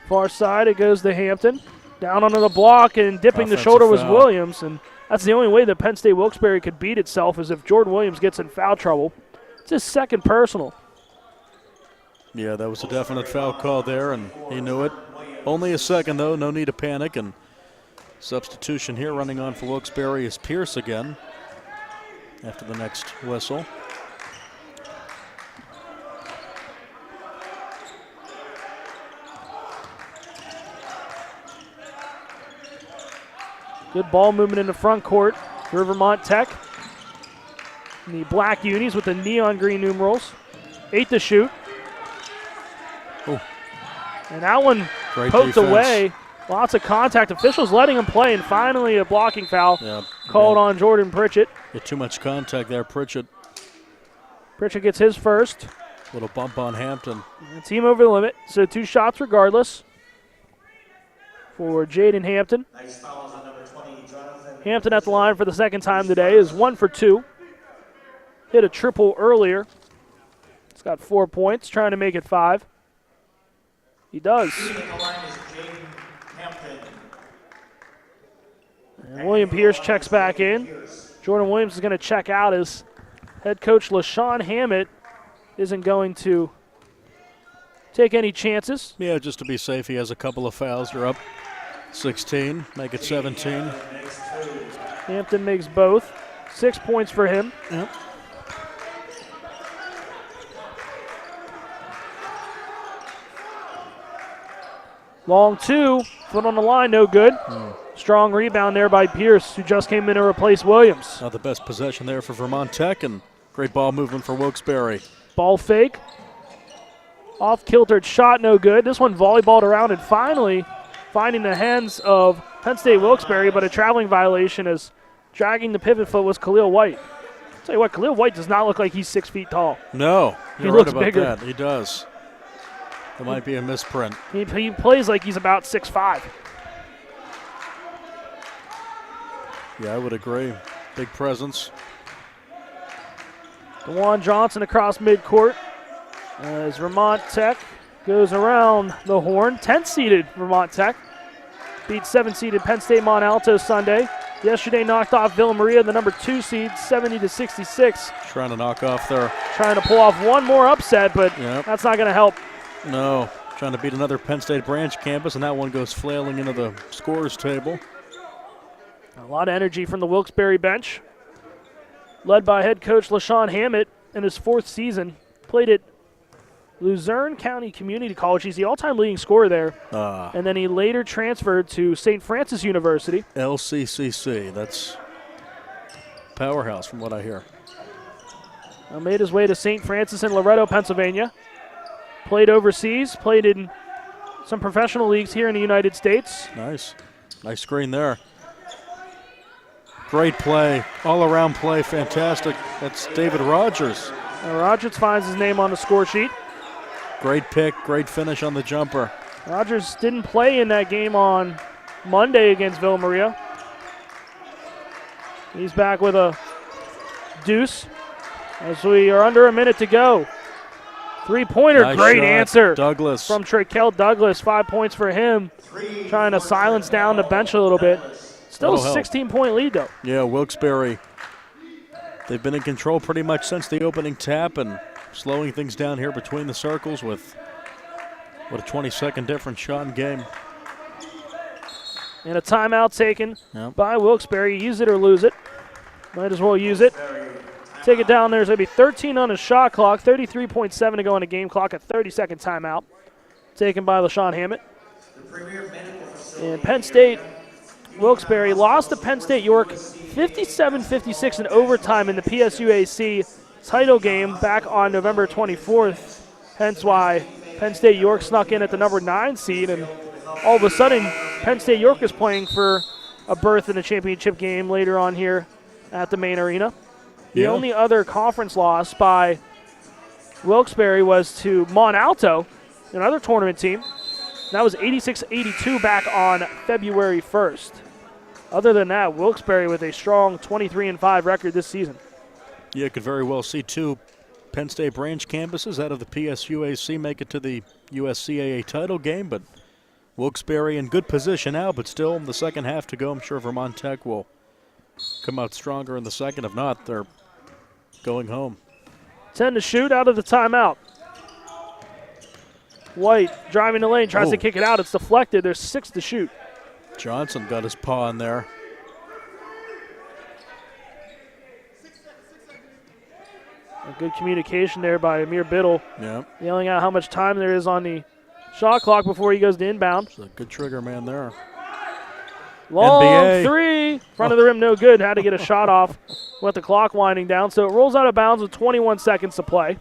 Speaker 2: Far side, it goes to Hampton. Down under the block and dipping the
Speaker 3: Offensive
Speaker 2: shoulder was
Speaker 3: foul.
Speaker 2: Williams. And that's the only way that Penn State Wilkes-Barre could beat itself is if Jordan Williams gets in foul trouble. It's his second personal.
Speaker 3: Yeah, that was a definite foul call there, and he knew it. Only a second, though. No need to panic. And substitution here running on for Wilkes-Barre is Pierce again after the next whistle.
Speaker 2: Good ball movement in the front court for Vermont Tech. And the black unis with the neon green numerals. 8 to shoot.
Speaker 3: Ooh.
Speaker 2: And that one
Speaker 3: Great
Speaker 2: poked
Speaker 3: defense.
Speaker 2: away. Lots of contact. Officials letting him play, and finally a blocking foul called on Jordan Pritchett.
Speaker 3: Get too much contact there, Pritchett.
Speaker 2: Pritchett gets his first.
Speaker 3: Little bump on Hampton.
Speaker 2: And team over the limit, so 2 shots regardless for Jaden Hampton.
Speaker 1: Nice fouls on number 20, Jonathan.
Speaker 2: Hampton at the line for the second time today is 1 for 2. Hit a triple earlier. He's got 4 points, trying to make it 5. He does.
Speaker 1: Leading the line is Jaden Hampton.
Speaker 2: And William Pierce checks back in. Jordan Williams is going to check out as head coach LaShawn Hammett isn't going to take any chances.
Speaker 3: Yeah, just to be safe, he has a couple of fouls. You're up 16, make it 17.
Speaker 2: Hampton makes both. 6 points for him.
Speaker 3: Yep.
Speaker 2: Long 2, foot on the line, no good. Strong rebound there by Pierce, who just came in to replace Williams.
Speaker 3: Not the best possession there for Vermont Tech, and great ball movement for Wilkes-Barre.
Speaker 2: Ball fake. Off-kiltered shot, no good. This one volleyballed around and finally finding the hands of Penn State Wilkes-Barre, but a traveling violation as dragging the pivot foot was Khalil White. I'll tell you what, Khalil White does not look like he's 6 feet tall.
Speaker 3: No,
Speaker 2: He
Speaker 3: you're
Speaker 2: looks
Speaker 3: right about
Speaker 2: bigger.
Speaker 3: that. He does. There might be a misprint.
Speaker 2: He plays like he's about 6'5".
Speaker 3: Yeah, I would agree. Big presence.
Speaker 2: DeJuan Johnson across midcourt as Vermont Tech goes around the horn. 10th-seeded Vermont Tech beat 7th-seeded Penn State Mont Alto Sunday. Yesterday knocked off Villa Maria, the number 2 seed, 70-66.
Speaker 3: Trying to knock off there.
Speaker 2: Trying to pull off one more upset, but that's not going to help.
Speaker 3: No, trying to beat another Penn State branch campus, and that one goes flailing into the scorers table.
Speaker 2: A lot of energy from the Wilkes-Barre bench, led by head coach LaShawn Hammett in his 4th season. Played at Luzerne County Community College. He's the all-time leading scorer there. And then he later transferred to St. Francis University.
Speaker 3: LCCC, that's powerhouse from what I hear.
Speaker 2: Made his way to St. Francis in Loretto, Pennsylvania. Played overseas, played in some professional leagues here in the United States.
Speaker 3: Nice. Nice screen there. Great play. All-around play. Fantastic. That's David Rogers.
Speaker 2: Rogers finds his name on the score sheet.
Speaker 3: Great pick. Great finish on the jumper.
Speaker 2: Rogers didn't play in that game on Monday against Villa Maria. He's back with a deuce as we are under a minute to go. 3-pointer,
Speaker 3: Nice
Speaker 2: great
Speaker 3: shot.
Speaker 2: answer.
Speaker 3: Douglas.
Speaker 2: From Traquel Douglas, 5 points for him. Trying to silence down the bench a little bit. Still a 16-point lead, though.
Speaker 3: Yeah, Wilkes-Barre. They've been in control pretty much since the opening tap and slowing things down here between the circles with a 20-second difference shot in game.
Speaker 2: And a timeout taken by Wilkes-Barre. Use it or lose it. Might as well use it. take it down. There's going to be 13 on the shot clock, 33.7 to go on the game clock, a 30-second timeout taken by LaShawn Hammett. And Penn State, Wilkes-Barre lost to Penn State York 57-56 in overtime in the PSUAC title game back on November 24th. Hence why Penn State York snuck in at the number 9 seed, and all of a sudden Penn State York is playing for a berth in a championship game later on here at the main arena. The only other conference loss by Wilkes-Barre was to Mont Alto, another tournament team. That was 86-82 back on February 1st. Other than that, Wilkes-Barre with a strong 23-5 record this season.
Speaker 3: Yeah, could very well see 2 Penn State branch campuses out of the PSUAC make it to the USCAA title game, but Wilkes-Barre in good position now, but still in the second half to go. I'm sure Vermont Tech will come out stronger in the second. If not, they're going home.
Speaker 2: 10 to shoot out of the timeout. White driving the lane, tries to kick it out. It's deflected. There's 6 to shoot.
Speaker 3: Johnson got his paw in there.
Speaker 2: A good communication there by Amir Biddle.
Speaker 3: Yeah.
Speaker 2: Yelling out how much time there is on the shot clock before he goes to inbound.
Speaker 3: It's a good trigger man there.
Speaker 2: Long
Speaker 3: NBA.
Speaker 2: 3. Front of the rim, no good. Had to get a shot off with the clock winding down. So it rolls out of bounds with 21 seconds to play.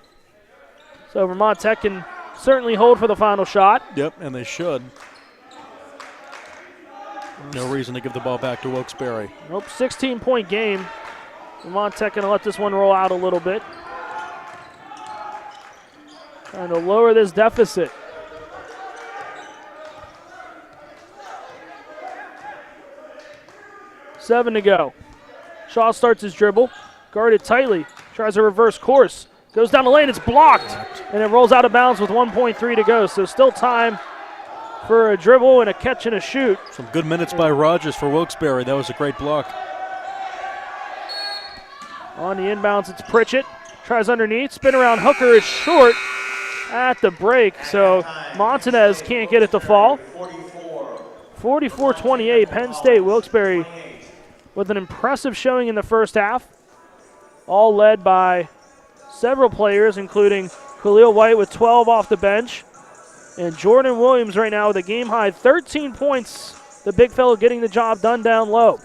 Speaker 2: So Vermont Tech can certainly hold for the final shot.
Speaker 3: Yep, and they should. No reason to give the ball back to Wilkes-Barre.
Speaker 2: Nope, 16-point game. Vermont Tech going to let this one roll out a little bit. Trying to lower this deficit. Seven to go. Shaw starts his dribble. Guarded tightly. Tries a reverse course. Goes down the lane. It's blocked. And it rolls out of bounds with 1.3 to go. So still time for a dribble and a catch and a shoot.
Speaker 3: Some good minutes by Rogers for Wilkes-Barre. That was a great block.
Speaker 2: On the inbounds, it's Pritchett. Tries underneath. Spin around Hooker is short at the break. So Montanez can't get it to fall. 44-28. Penn State, Wilkes-Barre with an impressive showing in the first half. All led by several players, including Khalil White with 12 off the bench. And Jordan Williams right now with a game-high 13 points. The big fellow getting the job done down low.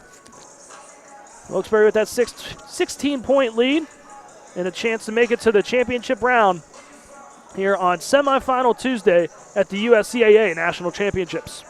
Speaker 2: Wilkes-Barre with that 16-point lead and a chance to make it to the championship round here on semifinal Tuesday at the USCAA National Championships.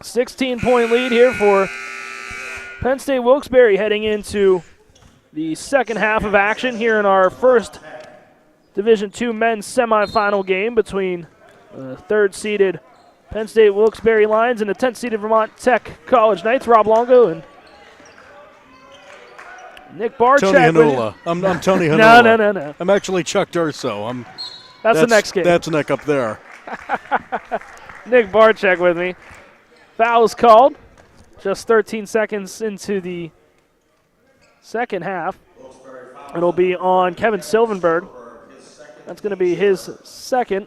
Speaker 2: 16-point lead here for Penn State Wilkes-Barre heading into the second half of action here in our first Division II men's semifinal game between the third-seeded Penn State Wilkes-Barre Lions and the 10th-seeded Vermont Tech College Knights. Rob Longo and Nick Barczyk.
Speaker 3: Tony Hanula. I'm Tony Hanula.
Speaker 2: No.
Speaker 3: I'm actually Chuck Durso.
Speaker 2: That's the next game.
Speaker 3: That's Nick up there.
Speaker 2: Nick Barczyk with me. Foul is called just 13 seconds into the second half. It'll be on Kevin Silvenberg. That's going to be his second.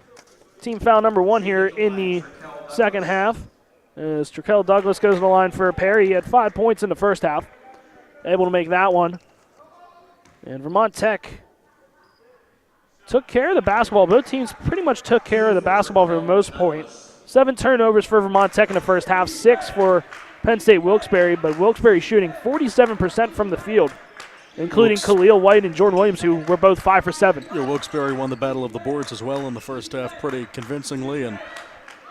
Speaker 2: Team foul number 1 here in the second half. As Traquel Douglas goes to the line for a pair. He had 5 points in the first half. Able to make that one. And Vermont Tech took care of the basketball. Both teams pretty much took care of the basketball for the most part. 7 turnovers for Vermont Tech in the first half, 6 for Penn State Wilkes-Barre, but Wilkes-Barre shooting 47% from the field, including Khalil White and Jordan Williams, who were both 5 for 7.
Speaker 3: Yeah, Wilkes-Barre won the battle of the boards as well in the first half pretty convincingly, and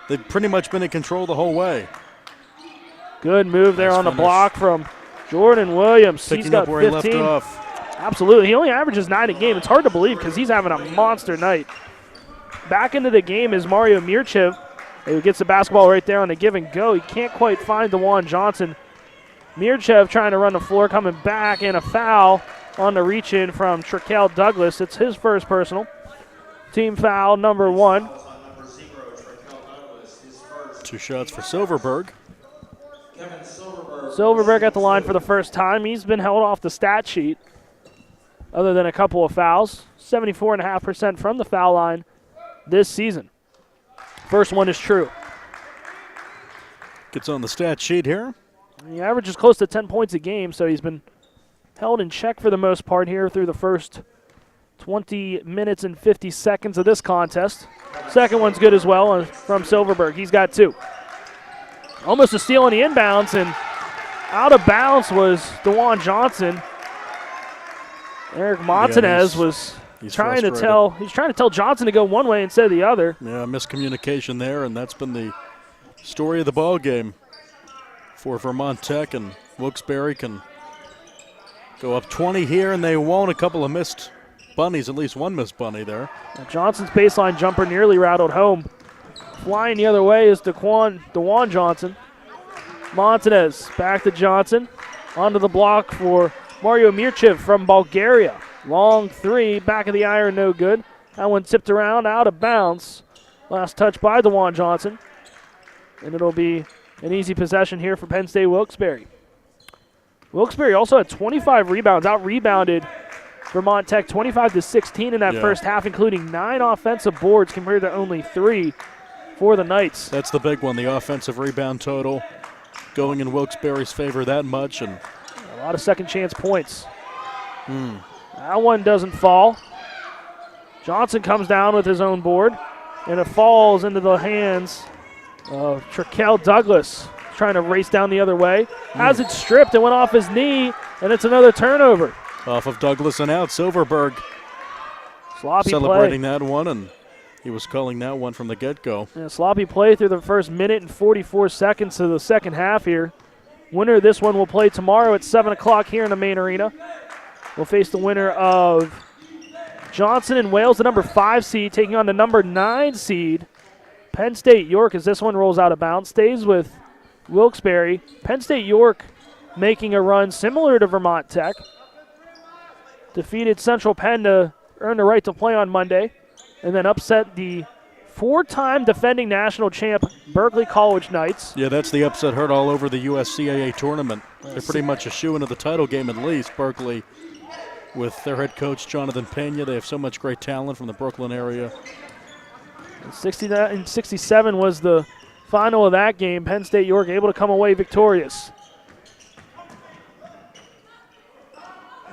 Speaker 3: they've pretty much been in control the whole way.
Speaker 2: Good move there on the block from Jordan Williams.
Speaker 3: Picking up where
Speaker 2: 15.
Speaker 3: he left off.
Speaker 2: Absolutely. He only averages 9 a game. It's hard to believe because he's having a monster night. Back into the game is Mario Mirchev, who gets the basketball right there on the give and go. He can't quite find DeJuan Johnson. Mirchev trying to run the floor, coming back, and a foul on the reach-in from Traquel Douglas. It's his first personal. Team foul number 1.
Speaker 3: 2 shots for Silverberg.
Speaker 2: Silverberg at the line for the first time. He's been held off the stat sheet other than a couple of fouls. 74.5% from the foul line this season. First one is true.
Speaker 3: Gets on the stat sheet here.
Speaker 2: He averages close to 10 points a game, so he's been held in check for the most part here through the first 20 minutes and 50 seconds of this contest. Second one's good as well from Silverberg. He's got 2. Almost a steal on the inbounds, and out of bounds was DeJuan Johnson. Eric Montanez was trying to tell Johnson to go one way instead of the other.
Speaker 3: Yeah, miscommunication there, and that's been the story of the ball game for Vermont Tech, and Wilkes-Barre can go up 20 here, and they won't. A couple of missed bunnies, at least one missed bunny there.
Speaker 2: Johnson's baseline jumper nearly rattled home. Flying the other way is DeJuan Johnson. Montanez back to Johnson. Onto the block for Mario Mirchev from Bulgaria. Long 3, back of the iron, no good. That one tipped around, out of bounds. Last touch by DeJuan Johnson. And it'll be an easy possession here for Penn State Wilkes-Barre. Wilkes-Barre also had 25 rebounds, out-rebounded Vermont Tech 25-16 in that first half, including 9 offensive boards compared to only 3 for the Knights.
Speaker 3: That's the big one, the offensive rebound total going in Wilkes-Barre's favor that much. And
Speaker 2: a lot of second chance points. That one doesn't fall. Johnson comes down with his own board, and it falls into the hands of Traquel Douglas, trying to race down the other way. Has it stripped and went off his knee, and it's another turnover.
Speaker 3: Off of Douglas and out, Silverberg
Speaker 2: sloppy
Speaker 3: celebrating
Speaker 2: play.
Speaker 3: that one, and he was calling that one from the get-go.
Speaker 2: Yeah, sloppy play through the first minute and 44 seconds of the second half here. Winner of this one will play tomorrow at 7 o'clock here in the main arena. We'll face the winner of Johnson and Wales, the number 5 seed, taking on the number 9 seed, Penn State York, as this one rolls out of bounds. Stays with Wilkes-Barre. Penn State York making a run similar to Vermont Tech. Defeated Central Penn to earn the right to play on Monday, and then upset the 4-time defending national champ Berkeley College Knights.
Speaker 3: Yeah, that's the upset heard all over the USCAA tournament. They're pretty much a shoe into the title game at least, Berkeley, with their head coach Jonathan Pena. They have so much great talent from the Brooklyn area.
Speaker 2: 69-67 was the final of that game. Penn State York able to come away victorious.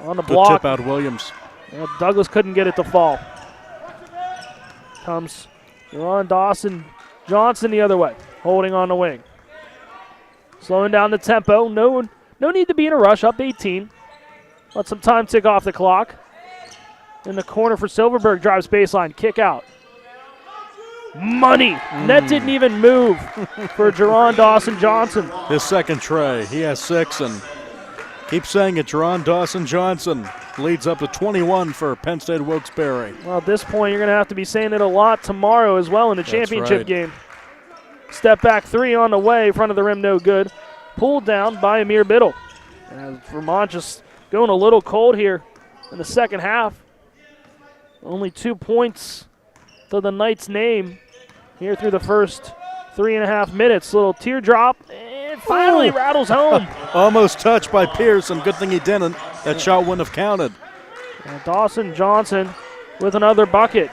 Speaker 2: On the block.
Speaker 3: Good tip out Williams.
Speaker 2: Yeah, Douglas couldn't get it to fall. Comes Ron Dawson Johnson the other way, holding on the wing. Slowing down the tempo. No need to be in a rush, up 18. Let some time tick off the clock. In the corner for Silverberg, drives baseline, kick out. Money. Net didn't even move for Jerron Dawson-Johnson.
Speaker 3: His second tray. He has 6, and keep saying it, Jerron Dawson-Johnson leads up to 21 for Penn State Wilkes-Barre.
Speaker 2: Well, at this point, you're going to have to be saying it a lot tomorrow as well in the championship game. Step back 3 on the way, front of the rim, no good. Pulled down by Amir Biddle. And Vermont just going a little cold here in the second half. Only 2 points to the Knights' name here through the first 3.5 minutes. Little teardrop, and finally rattles home.
Speaker 3: Almost touched by Pearson. Good thing he didn't. That shot wouldn't have counted.
Speaker 2: And Dawson-Johnson with another bucket.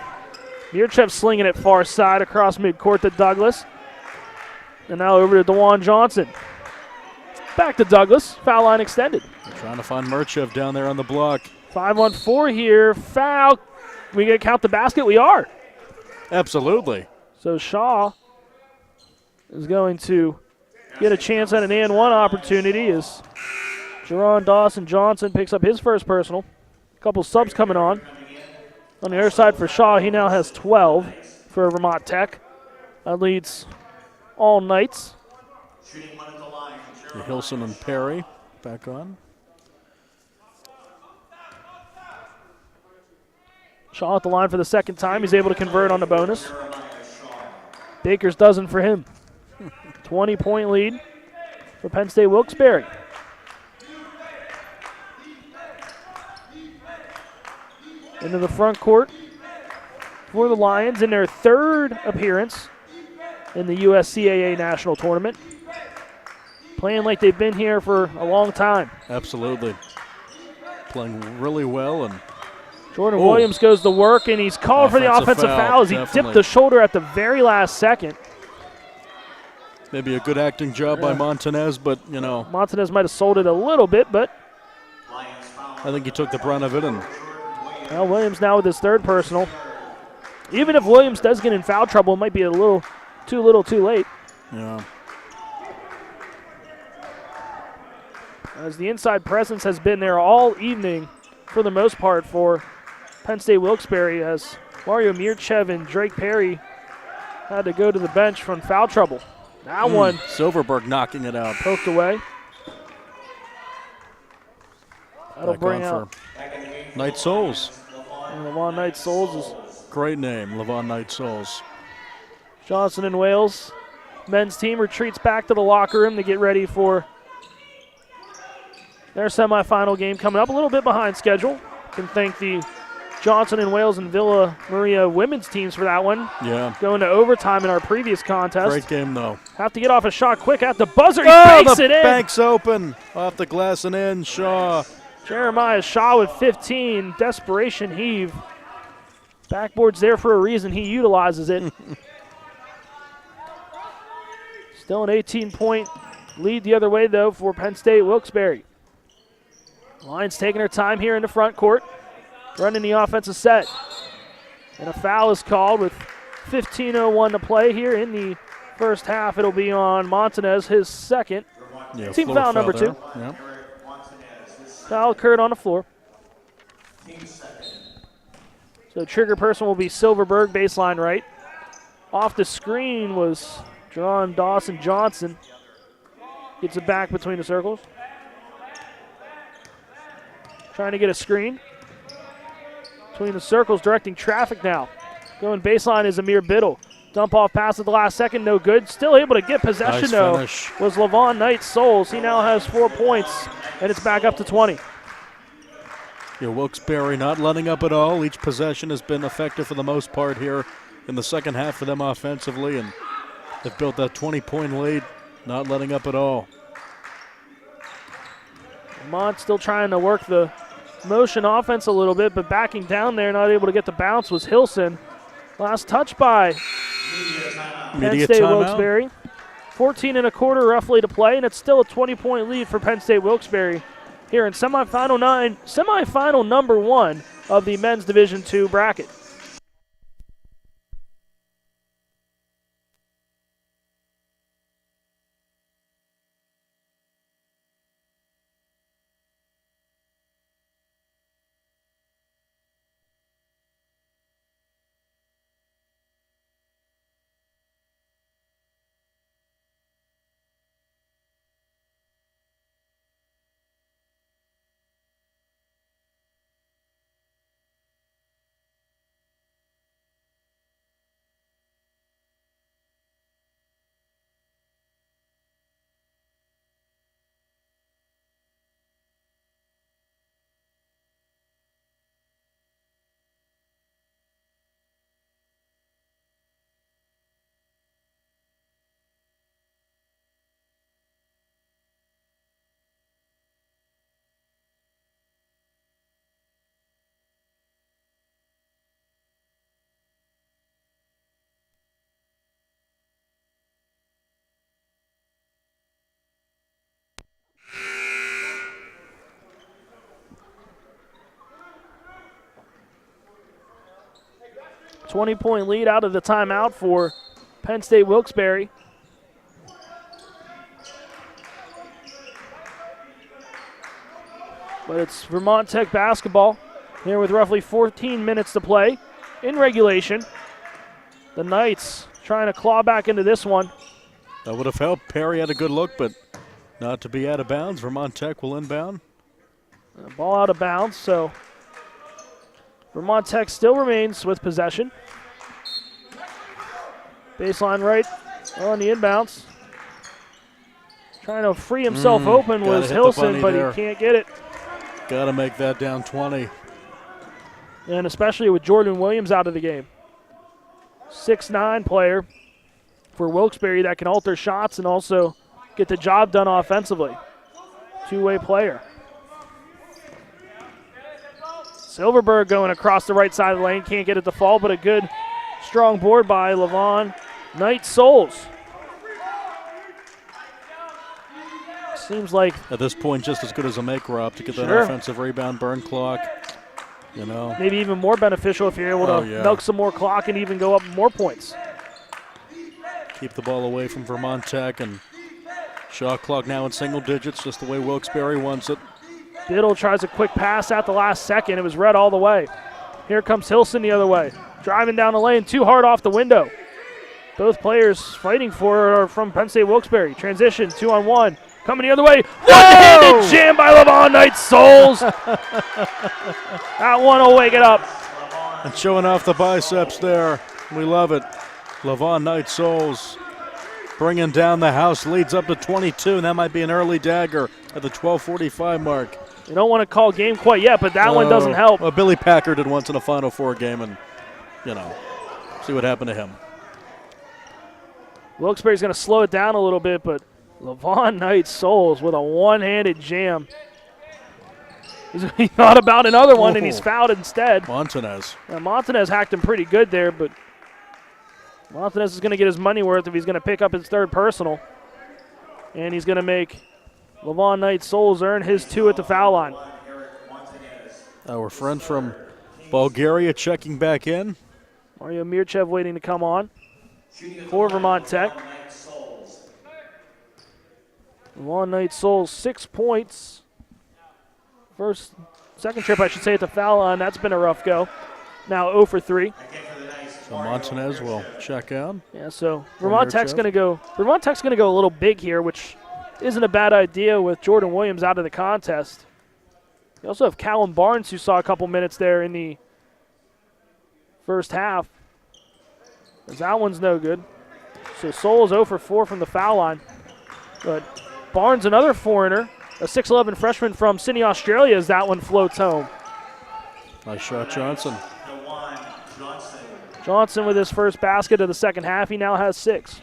Speaker 2: Mirchev slinging it far side across midcourt to Douglas. And now over to DeJuan Johnson. Back to Douglas. Foul line extended.
Speaker 3: They're trying to find Mirchev down there on the block.
Speaker 2: 5-on-4 here. Foul. We going to count the basket? We are.
Speaker 3: Absolutely.
Speaker 2: So Shaw is going to get a chance at an and-one opportunity as Jerron Dawson-Johnson picks up his first personal. A couple subs coming on. On the other side for Shaw, he now has 12 for Vermont Tech. That leads all Knights.
Speaker 3: Hilson and Perry back on.
Speaker 2: Shaw at the line for the second time. He's able to convert on the bonus. Baker's dozen for him. 20-point lead for Penn State Wilkes-Barre. Into the front court for the Lions in their third appearance in the USCAA National Tournament. Playing like they've been here for a long time.
Speaker 3: Absolutely. Playing really well. And
Speaker 2: Jordan Williams goes to work, and he's called for the offensive foul as he dipped the shoulder at the very last second.
Speaker 3: Maybe a good acting job by Montanez, but, you know.
Speaker 2: Montanez might have sold it a little bit, but
Speaker 3: I think he took the brunt of it. And
Speaker 2: well, Williams now with his third personal. Even if Williams does get in foul trouble, it might be a little too late.
Speaker 3: Yeah.
Speaker 2: As the inside presence has been there all evening for the most part for Penn State Wilkes-Barre, as Mario Mirchev and Drake Perry had to go to the bench from foul trouble. That one.
Speaker 3: Silverberg knocking it out.
Speaker 2: Poked away. That'll bring out
Speaker 3: Knight Souls.
Speaker 2: Levon Knight Souls is
Speaker 3: great name, Levon Knight Souls.
Speaker 2: Johnson and Wales. Men's team retreats back to the locker room to get ready for their semifinal game coming up. A little bit behind schedule. Can thank the Johnson and Wales and Villa Maria women's teams for that one.
Speaker 3: Yeah.
Speaker 2: Going to overtime in our previous contest.
Speaker 3: Great game, though.
Speaker 2: Have to get off a shot quick at the buzzer. He banks it in.
Speaker 3: Bank's open. Off the glass and in. Shaw.
Speaker 2: Jeremiah Shaw with 15. Desperation heave. Backboard's there for a reason. He utilizes it. Still an 18-point lead the other way, though, for Penn State Wilkes-Barre. Lions taking her time here in the front court, running the offensive set. And a foul is called with 15:01 to play here in the first half. It'll be on Montanez, his second.
Speaker 3: Yeah,
Speaker 2: team foul number 2.
Speaker 3: Yep.
Speaker 2: Foul occurred on the floor. So trigger person will be Silverberg, baseline right. Off the screen was Jerron Dawson-Johnson. Gets it back between the circles. Trying to get a screen. Between the circles, directing traffic now. Going baseline is Amir Biddle. Dump off pass at the last second, no good. Still able to get possession, though, was Levon Knight Souls. He now has 4 points, and it's back up to 20.
Speaker 3: Yeah, Wilkes-Barre not letting up at all. Each possession has been effective for the most part here in the second half for them offensively, and they've built that 20-point lead, not letting up at all.
Speaker 2: Vermont still trying to work the motion offense a little bit, but backing down there, not able to get the bounce was Hilson. Last touch by Penn State Wilkes-Barre. 14 1/4 roughly to play, and it's still a 20-point lead for Penn State Wilkes-Barre here in semifinal number 1 of the men's Division II bracket. 20-point lead out of the timeout for Penn State Wilkes-Barre. But it's Vermont Tech basketball here with roughly 14 minutes to play in regulation. The Knights trying to claw back into this one.
Speaker 3: That would have helped. Perry had a good look, but not to be out of bounds. Vermont Tech will inbound.
Speaker 2: Ball out of bounds, so Vermont Tech still remains with possession. Baseline right on the inbounds. Trying to free himself open was Hilson, but he can't get it.
Speaker 3: Got to make that down 20.
Speaker 2: And especially with Jordan Williams out of the game. 6'9" player for Wilkes-Barre that can alter shots and also get the job done offensively. Two-way player. Silverberg going across the right side of the lane. Can't get it to fall, but a good, strong board by Levon Knight-Souls. Seems like
Speaker 3: at this point just as good as a make, Rob, to get that offensive rebound, burn clock. You know,
Speaker 2: maybe even more beneficial if you're able to milk some more clock and even go up more points.
Speaker 3: Keep the ball away from Vermont Tech, and shot clock now in single digits, just the way Wilkes-Barre wants it.
Speaker 2: Biddle tries a quick pass at the last second. It was red all the way. Here comes Hilson the other way. Driving down the lane, too hard off the window. Both players fighting for it are from Penn State Wilkes-Barre. Transition, 2-on-1. Coming the other way. One-handed jam by Levon Knight-Souls. That one will wake it up.
Speaker 3: And showing off the biceps there. We love it. Levon Knight-Souls bringing down the house. Leads up to 22, and that might be an early dagger at the 12:45 mark.
Speaker 2: You don't want to call game quite yet, but that one doesn't help.
Speaker 3: Well, Billy Packer did once in a Final Four game, and, you know, see what happened to him.
Speaker 2: Wilkes-Barre's going to slow it down a little bit, but Levon Knight-Souls with a one-handed jam. He thought about another one, and he's fouled instead.
Speaker 3: Montanez.
Speaker 2: Now, Montanez hacked him pretty good there, but Montanez is going to get his money worth if he's going to pick up his third personal. And he's going to make Levon Knight-Souls earn his 2 at the foul line.
Speaker 3: Our friend from Bulgaria checking back in.
Speaker 2: Mario Mirchev waiting to come on for Vermont Tech. Levon Knight-Souls, 6 points. Second trip, I should say, at the foul line. That's been a rough go. Now 0 for 3.
Speaker 3: So Montanez will check out.
Speaker 2: Yeah, so Vermont Tech's going to go a little big here, which isn't a bad idea with Jordan Williams out of the contest. You also have Callum Barnes, who saw a couple minutes there in the first half. That one's no good. So Souls 0 for 4 from the foul line. But Barnes, another foreigner, a 6'11 freshman from Sydney, Australia, as that one floats home.
Speaker 3: Nice shot, Johnson.
Speaker 2: Johnson with his first basket of the second half. He now has 6.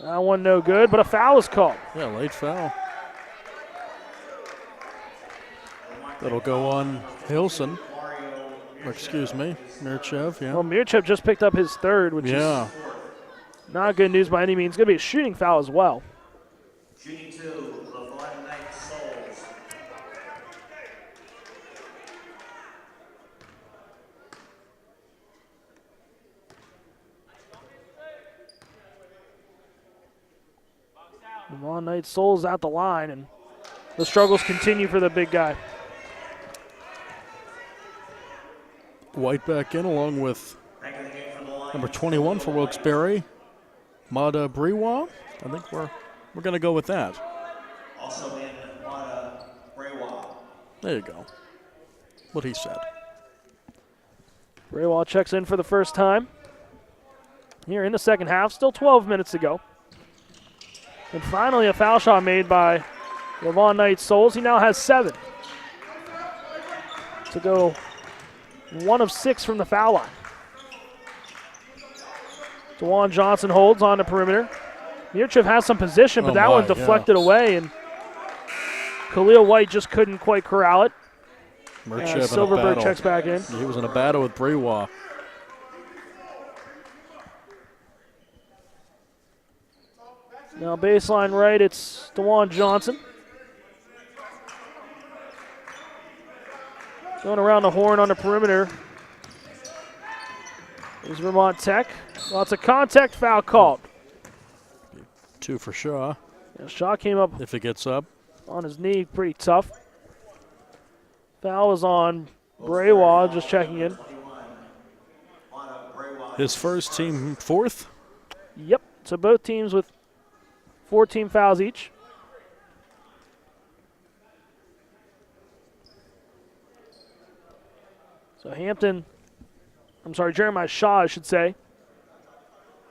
Speaker 2: That one no good, but a foul is called.
Speaker 3: Yeah, late foul. That'll go on Hilson. Or, excuse me, Mirchev, yeah.
Speaker 2: Well, Mirchev just picked up his third, which is not good news by any means. It's going to be a shooting foul as well.
Speaker 1: Shooting 2, Levon Knight-Souls.
Speaker 2: Levon Knight-Souls at the line, and the struggles continue for the big guy.
Speaker 3: White back in along with number 21 for Wilkes-Barre, Mada Brewa. I think we're going to go with that.
Speaker 1: Also in Mada Brewa.
Speaker 3: There you go. What he said.
Speaker 2: Brewa checks in for the first time here in the second half. Still 12 minutes to go. And finally a foul shot made by Levon Knight-Souls. He now has 7 to go. 1 of 6 from the foul line. DeJuan Johnson holds on the perimeter. Mirchev has some position, but that one deflected away, and Khalil White just couldn't quite corral it. Silverberg checks back in.
Speaker 3: He was in a battle with Brewa.
Speaker 2: Now baseline right, it's DeJuan Johnson. Going around the horn on the perimeter is Vermont Tech. Lots of contact, foul called.
Speaker 3: 2 for Shaw.
Speaker 2: Yeah, Shaw came up
Speaker 3: If it gets up.
Speaker 2: on his knee, pretty tough. Foul was on Braywa, just checking in.
Speaker 3: His first, team 4th.
Speaker 2: Yep, so both teams with 14 fouls each. So Jeremiah Shaw, I should say,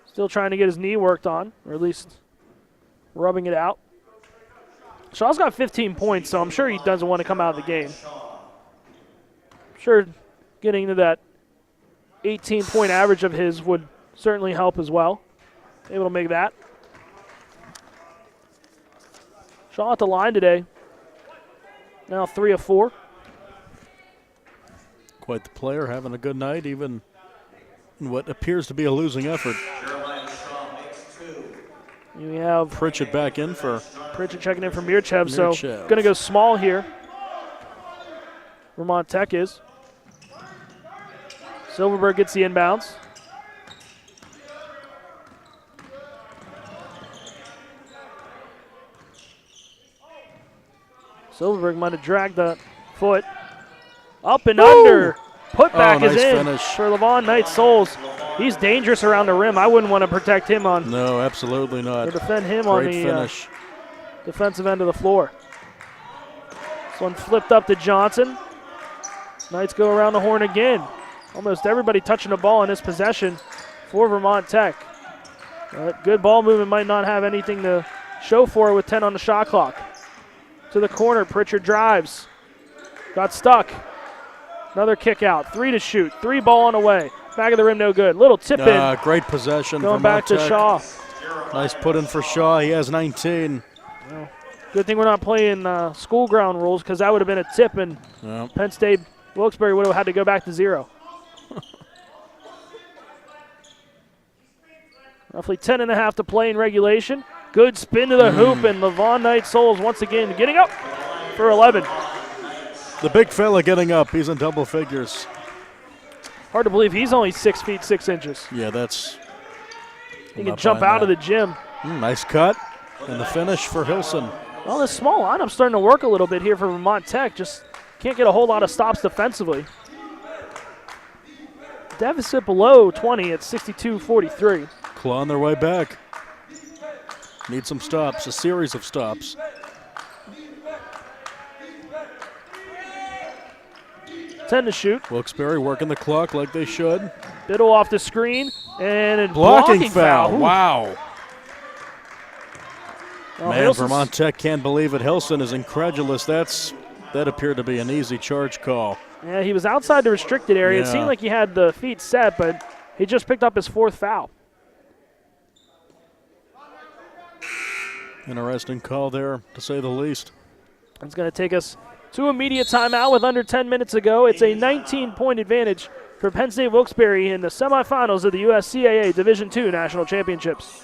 Speaker 2: still trying to get his knee worked on, or at least rubbing it out. Shaw's got 15 points, so I'm sure he doesn't want to come out of the game. I'm sure getting to that 18-point average of his would certainly help as well. Able to make that. Shaw at the line today. Now 3 of 4.
Speaker 3: Quite the player, having a good night, even in what appears to be a losing effort.
Speaker 2: We have
Speaker 3: Pritchett back in for
Speaker 2: Pritchett checking in for Mirchev, so
Speaker 3: Mirchev.
Speaker 2: going to go small here. Vermont Tech is. Silverberg gets the inbounds. Silverberg might have dragged the foot. Up and under. Putback is
Speaker 3: nice
Speaker 2: in
Speaker 3: finish.
Speaker 2: for Levon Knight Souls. He's dangerous around the rim. I wouldn't want to protect him on.
Speaker 3: No, absolutely not.
Speaker 2: Or defend him
Speaker 3: Great
Speaker 2: on the
Speaker 3: finish.
Speaker 2: defensive end of the floor. This one flipped up to Johnson. Knights go around the horn again. Almost everybody touching the ball in this possession for Vermont Tech. But good ball movement, might not have anything to show for it with 10 on the shot clock. To the corner, Pritchard drives. Got stuck. Another kick out. 3 to shoot. 3 ball on the way. Back of the rim, no good. Little tip in.
Speaker 3: Great possession.
Speaker 2: Going
Speaker 3: Vermont
Speaker 2: back to
Speaker 3: Tech.
Speaker 2: Shaw.
Speaker 3: Nice put in for Shaw. He has 19.
Speaker 2: Well, good thing we're not playing school ground rules, because that would have been a tip, and
Speaker 3: Yeah.
Speaker 2: Penn State Wilkes-Barre would have had to go back to 0. Roughly 10.5 to play in regulation. Good spin to the hoop, and Levon Knight Souls once again getting up for 11.
Speaker 3: The big fella getting up. He's in double figures.
Speaker 2: Hard to believe he's only 6 feet 6 inches.
Speaker 3: Yeah, that's.
Speaker 2: He
Speaker 3: I'm
Speaker 2: can
Speaker 3: not
Speaker 2: jump
Speaker 3: buying
Speaker 2: out of
Speaker 3: that.
Speaker 2: the gym.
Speaker 3: Nice cut. And the finish for Hilson.
Speaker 2: Well, this small lineup's starting to work a little bit here for Vermont Tech. Just can't get a whole lot of stops defensively. Deficit below 20 at 62-43.
Speaker 3: Clawing their way back. Need some stops, a series of stops.
Speaker 2: Ten to shoot.
Speaker 3: Wilkes-Barre working the clock like they should.
Speaker 2: Biddle off the screen, and a
Speaker 3: Blocking foul.
Speaker 2: Ooh.
Speaker 3: Wow.
Speaker 2: Well,
Speaker 3: Man,
Speaker 2: Hilson's-
Speaker 3: Vermont Tech can't believe it. Hilson is incredulous. That appeared to be an easy charge call.
Speaker 2: Yeah, he was outside the restricted area. It
Speaker 3: Yeah.
Speaker 2: seemed like he had the feet set, but he just picked up his 4th foul.
Speaker 3: Interesting call there, to say the least.
Speaker 2: It's going to take us to immediate timeout with under 10 minutes to go. It's a 19-point advantage for Penn State Wilkes-Barre in the semifinals of the USCAA Division II National Championships.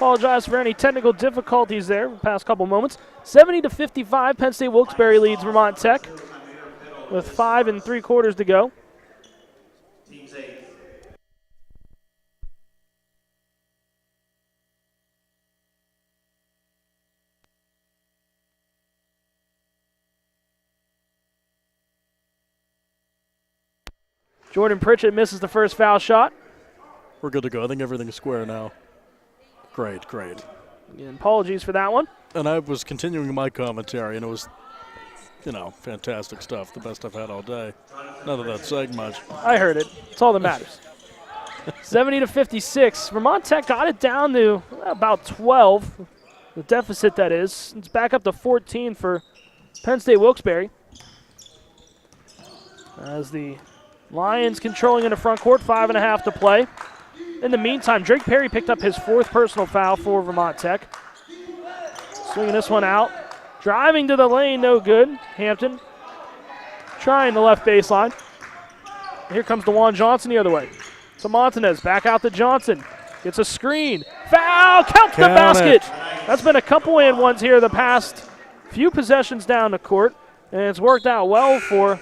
Speaker 2: Apologize for any technical difficulties there the past couple moments. 70-55, Penn State Wilkes-Barre leads Vermont Tech with 5 3/4 to go.
Speaker 1: Teams 8.
Speaker 2: Jordan Pritchett misses the first foul shot.
Speaker 3: We're good to go. I think everything's square now. Great, great.
Speaker 2: Again, apologies for that one.
Speaker 3: And I was continuing my commentary, and it was, fantastic stuff. The best I've had all day. Not that that's saying much.
Speaker 2: I heard it. That's all that matters. 70-56. Vermont Tech got it down to about 12. The deficit, that is. It's back up to 14 for Penn State Wilkes-Barre. As the Lions controlling in the front court, 5.5 to play. In the meantime, Drake Perry picked up his 4th personal foul for Vermont Tech. Swinging this one out. Driving to the lane, no good. Hampton trying the left baseline. Here comes DeJuan Johnson the other way. So Montanez back out to Johnson. Gets a screen. Foul! Count the basket! That's been a couple and ones here the past few possessions down the court. And it's worked out well for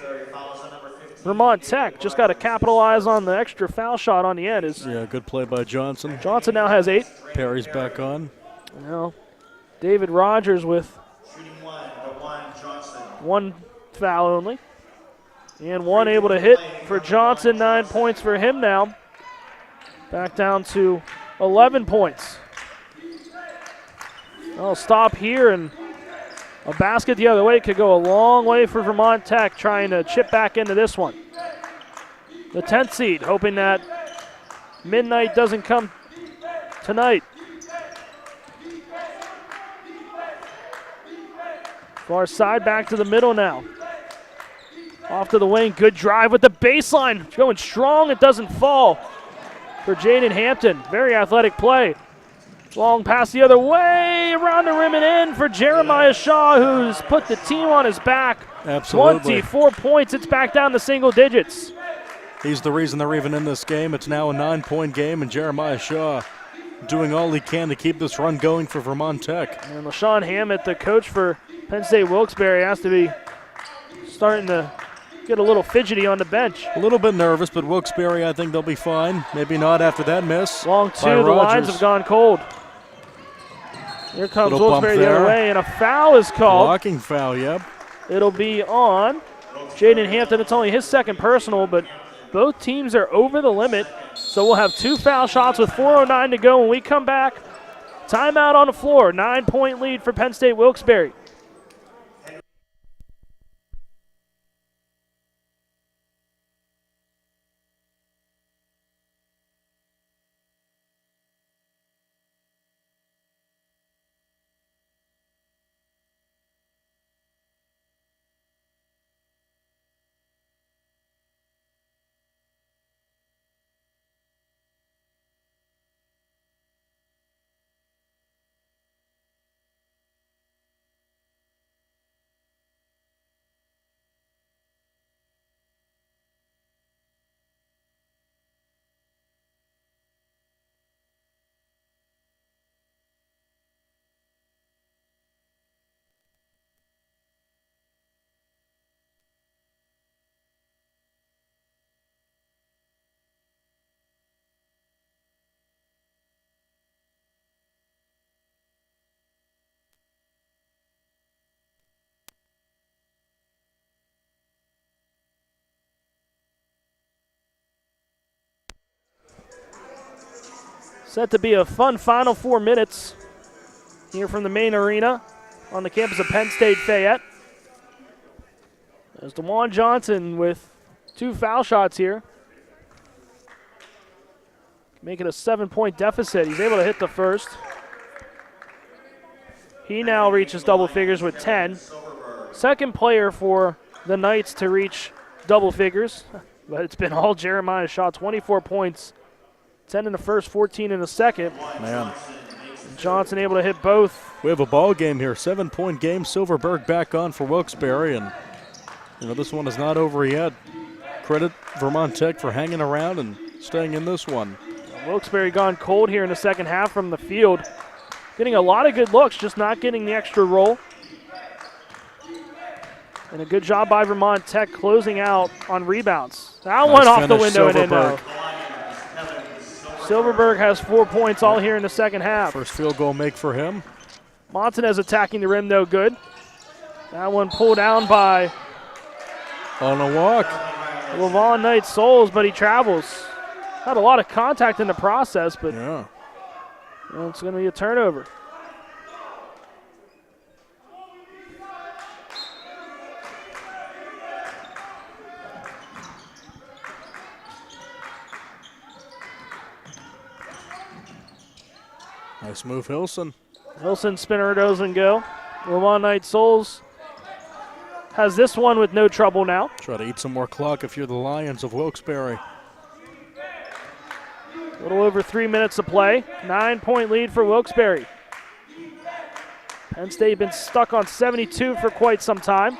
Speaker 2: Vermont Tech. Just got to capitalize on the extra foul shot on the end.
Speaker 3: Yeah, good play by Johnson.
Speaker 2: Johnson now has 8.
Speaker 3: Perry's back on.
Speaker 2: Now, David Rogers with
Speaker 1: Shooting 1, DeJuan Johnson.
Speaker 2: 1 foul only. And 1 able to hit for Johnson. 9 points for him now. Back down to 11 points. I'll stop here, and a basket the other way could go a long way for Vermont Tech, trying to chip back into this one. The 10th seed, hoping that midnight doesn't come tonight. Far side, back to the middle now. Off to the wing, good drive with the baseline. Going strong, it doesn't fall for Jaden Hampton. Very athletic play. Long pass the other way, around the rim and in for Jeremiah Shaw, who's put the team on his back.
Speaker 3: Absolutely.
Speaker 2: 24 points, it's back down to single digits.
Speaker 3: He's the reason they're even in this game. It's now a 9-point game, and Jeremiah Shaw doing all he can to keep this run going for Vermont Tech.
Speaker 2: And LaShawn Hammett, the coach for Penn State Wilkes-Barre, has to be starting to get a little fidgety on the bench.
Speaker 3: A little bit nervous, but Wilkes-Barre, I think they'll be fine. Maybe not after that miss.
Speaker 2: Long 2, the lines have gone cold. Here comes Wilkes-Barre the other way, and a foul is called.
Speaker 3: Blocking foul, yep.
Speaker 2: It'll be on Jaden Hampton. It's only his 2nd personal, but both teams are over the limit. So we'll have 2 foul shots with 4:09 to go when we come back. Timeout on the floor. 9-point lead for Penn State Wilkes-Barre. Set to be a fun final 4 minutes here from the main arena on the campus of Penn State Fayette. There's DeJuan Johnson with 2 foul shots here. Make it a 7-point deficit. He's able to hit the first. He now reaches double figures with 10. Second player for the Knights to reach double figures, but it's been all Jeremiah Shaw, 24 points. 10 in the first, 14 in the second.
Speaker 3: Man.
Speaker 2: Johnson able to hit both.
Speaker 3: We have a ball game here, 7-point game. Silverberg back on for Wilkes-Barre, and this one is not over yet. Credit Vermont Tech for hanging around and staying in this one.
Speaker 2: Wilkes-Barre gone cold here in the second half from the field. getting a lot of good looks, just not getting the extra roll. And a good job by Vermont Tech closing out on rebounds. That one off the window and in though. Silverberg has 4 points all here in the second half.
Speaker 3: First field goal make for him.
Speaker 2: Montanez attacking the rim, no good. That one pulled down by
Speaker 3: On a walk.
Speaker 2: Levon Knight Souls, but he travels. Had a lot of contact in the process, but
Speaker 3: Yeah.
Speaker 2: it's going to be a turnover.
Speaker 3: Nice move, Hilson.
Speaker 2: Wilson spinner doesn't go. Levon Knight Souls has this one with no trouble now.
Speaker 3: Try to eat some more clock if you're the Lions of Wilkes-Barre.
Speaker 2: A little over 3 minutes to play. 9-point lead for Wilkes-Barre. Penn State been stuck on 72 for quite some time.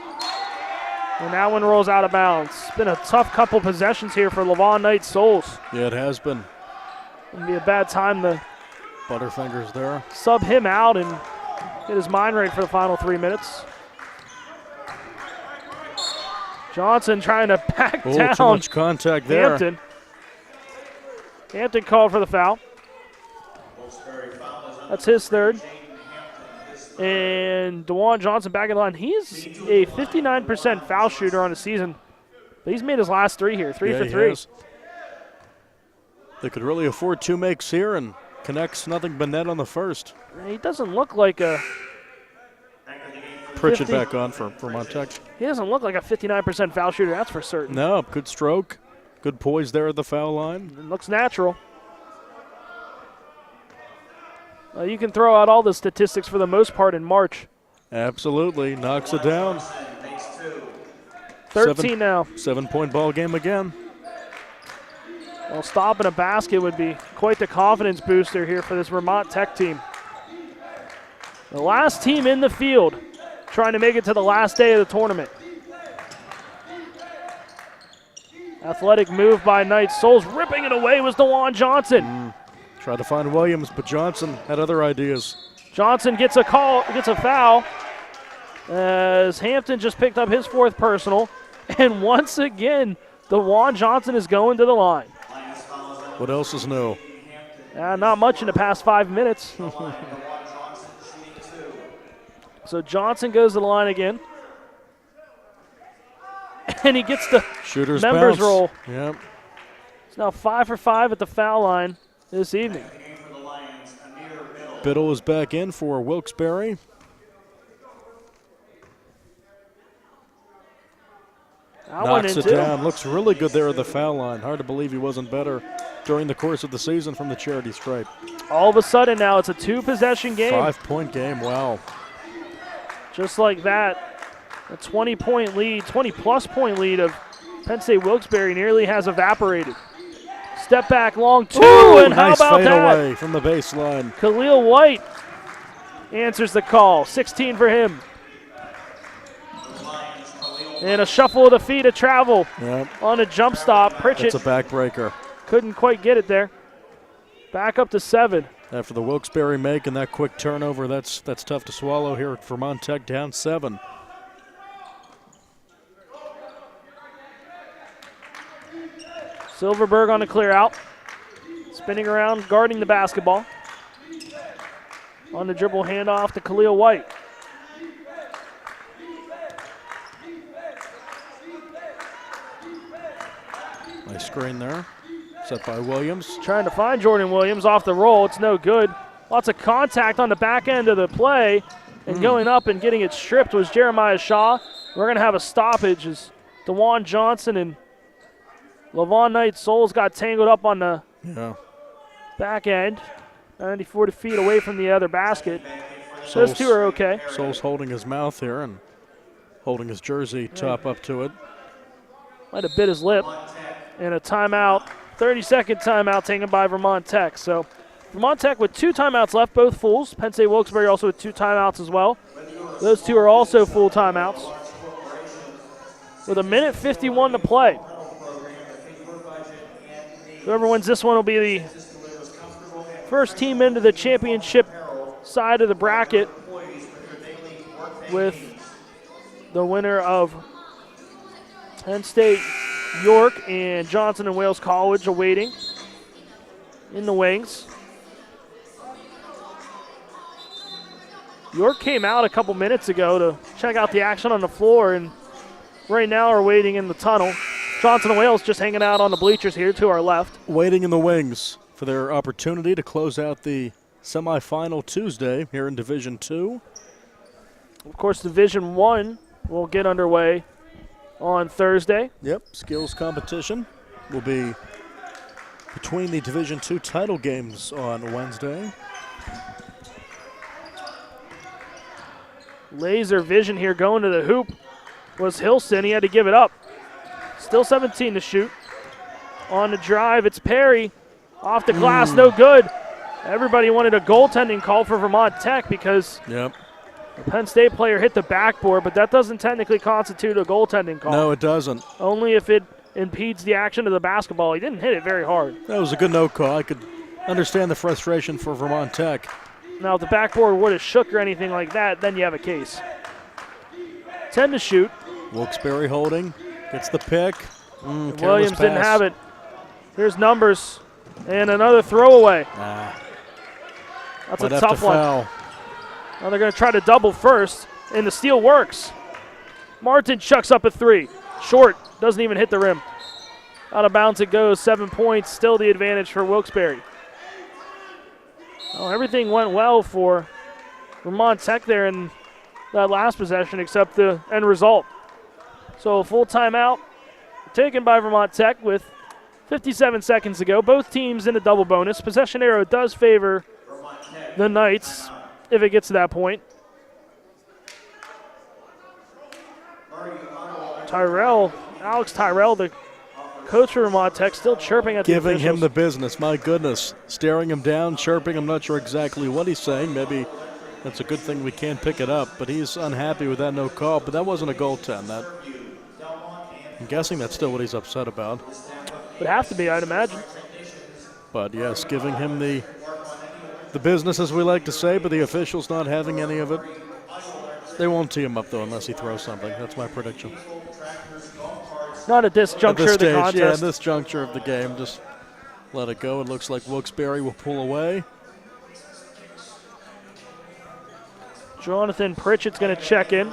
Speaker 2: And that one rolls out of bounds. It's been a tough couple possessions here for Levon Knight Souls.
Speaker 3: Yeah, it has been.
Speaker 2: It'll be a bad time to
Speaker 3: Butterfingers there.
Speaker 2: sub him out and get his mind right for the final 3 minutes. Johnson trying to back down.
Speaker 3: Too much contact there.
Speaker 2: Hampton called for the foul. That's his third. And DeJuan Johnson back in the line. He's a 59% foul shooter on the season, but he's made his last three here, three for three.
Speaker 3: They could really afford 2 makes here and connects nothing but net on the first.
Speaker 2: He doesn't look like a
Speaker 3: Pritchett back on for Vermont Tech.
Speaker 2: He doesn't look like a 59% foul shooter, that's for certain.
Speaker 3: No, good stroke. Good poise there at the foul line.
Speaker 2: It looks natural. You can throw out all the statistics for the most part in March.
Speaker 3: Absolutely. Knocks it down.
Speaker 2: 13 now.
Speaker 3: 7-point ball game again.
Speaker 2: Well, stopping a basket would be quite the confidence booster here for this Vermont Tech team. The last team in the field trying to make it to the last day of the tournament. Athletic move by Knight Souls. Ripping it away was DeJuan Johnson.
Speaker 3: Tried to find Williams, but Johnson had other ideas.
Speaker 2: Johnson gets a foul as Hampton just picked up his 4th personal. And once again, DeJuan Johnson is going to the line.
Speaker 3: What else is new?
Speaker 2: Not much in the past 5 minutes. So Johnson goes to the line again. And he gets the
Speaker 3: Shooter's
Speaker 2: members
Speaker 3: bounce.
Speaker 2: roll.
Speaker 3: Yep.
Speaker 2: It's now 5 for 5 at the foul line this evening.
Speaker 3: Biddle is back in for Wilkes-Barre. Knocks it down. Looks really good there at the foul line. Hard to believe he wasn't better during the course of the season from the charity stripe.
Speaker 2: All of a sudden now it's a 2-possession game.
Speaker 3: 5-point game, wow.
Speaker 2: Just like that, a 20-point lead, 20-plus point lead of Penn State Wilkes-Barre nearly has evaporated. Step back long 2, and
Speaker 3: nice
Speaker 2: how about
Speaker 3: fade
Speaker 2: that?
Speaker 3: Away from the baseline.
Speaker 2: Khalil White answers the call, 16 for him. And a shuffle of the feet of travel on a jump stop. Pritchett.
Speaker 3: It's a backbreaker.
Speaker 2: Couldn't quite get it there. Back up to 7.
Speaker 3: After the Wilkes-Barre make and that quick turnover, that's tough to swallow here at Vermont Tech, down 7.
Speaker 2: Silverberg on the clear out. Spinning around, guarding the basketball. On the dribble handoff to Khalil White.
Speaker 3: Nice screen there. Set by Williams.
Speaker 2: Trying to find Jordan Williams off the roll. It's no good. Lots of contact on the back end of the play. And going up and getting it stripped was Jeremiah Shaw. We're going to have a stoppage as DeJuan Johnson and Levon Knight Souls got tangled up on the back end. 94 feet away from the other basket. Those two are okay.
Speaker 3: Souls holding his mouth here and holding his jersey top up to it.
Speaker 2: Might have bit his lip. And a timeout, 30-second timeout taken by Vermont Tech. So Vermont Tech with 2 timeouts left, both fulls. Penn State Wilkes-Barre also with 2 timeouts as well. Those 2 are also full timeouts. With 1:51 to play. Whoever wins this one will be the first team into the championship side of the bracket with the winner of Penn State, York, and Johnson and Wales College awaiting in the wings. York came out a couple minutes ago to check out the action on the floor, and right now are waiting in the tunnel. Johnson and Wales just hanging out on the bleachers here to our left.
Speaker 3: Waiting in the wings for their opportunity to close out the semifinal Tuesday here in Division II.
Speaker 2: Of course, Division I will get underway on Thursday.
Speaker 3: Yep, skills competition will be between the Division II title games on Wednesday.
Speaker 2: Laser vision here going to the hoop was Hilson. He had to give it up. Still 17 to shoot. On the drive, it's Perry. Off the glass, no good. Everybody wanted a goaltending call for Vermont Tech because the Penn State player hit the backboard, but that doesn't technically constitute a goaltending call.
Speaker 3: No, it doesn't.
Speaker 2: Only if it impedes the action of the basketball. He didn't hit it very hard.
Speaker 3: That was a good no call. I could understand the frustration for Vermont Tech.
Speaker 2: Now, if the backboard would have shook or anything like that, then you have a case. 10 to shoot.
Speaker 3: Wilkes-Barre holding. Gets the pick.
Speaker 2: Williams didn't have it. Here's numbers. And another throwaway. That's a tough one.
Speaker 3: Foul.
Speaker 2: Now they're going to try to double first, and the steal works. Martin chucks up a three. Short. Doesn't even hit the rim. Out of bounds it goes. 7 points. Still the advantage for Wilkes-Barre. Well, everything went well for Vermont Tech there in that last possession except the end result. So a full timeout taken by Vermont Tech with 57 seconds to go. Both teams in a double bonus. Possession arrow does favor the Knights if it gets to that point. Alex Tyrell, the coach for Vermont Tech, still chirping at the officials.
Speaker 3: Giving him the business, my goodness. Staring him down, chirping. I'm not sure exactly what he's saying. Maybe that's a good thing we can't pick it up, but he's unhappy with that no call. But that wasn't a goaltend. I'm guessing that's still what he's upset about.
Speaker 2: Would have to be, I'd imagine.
Speaker 3: But yes, giving him the business, as we like to say, but the officials not having any of it. They won't tee him up, though, unless he throws something. That's my prediction.
Speaker 2: Not at this juncture of the contest.
Speaker 3: Yeah, at this juncture of the game, just let it go. It looks like Wilkes-Barre will pull away.
Speaker 2: Jonathan Pritchett's going to check in.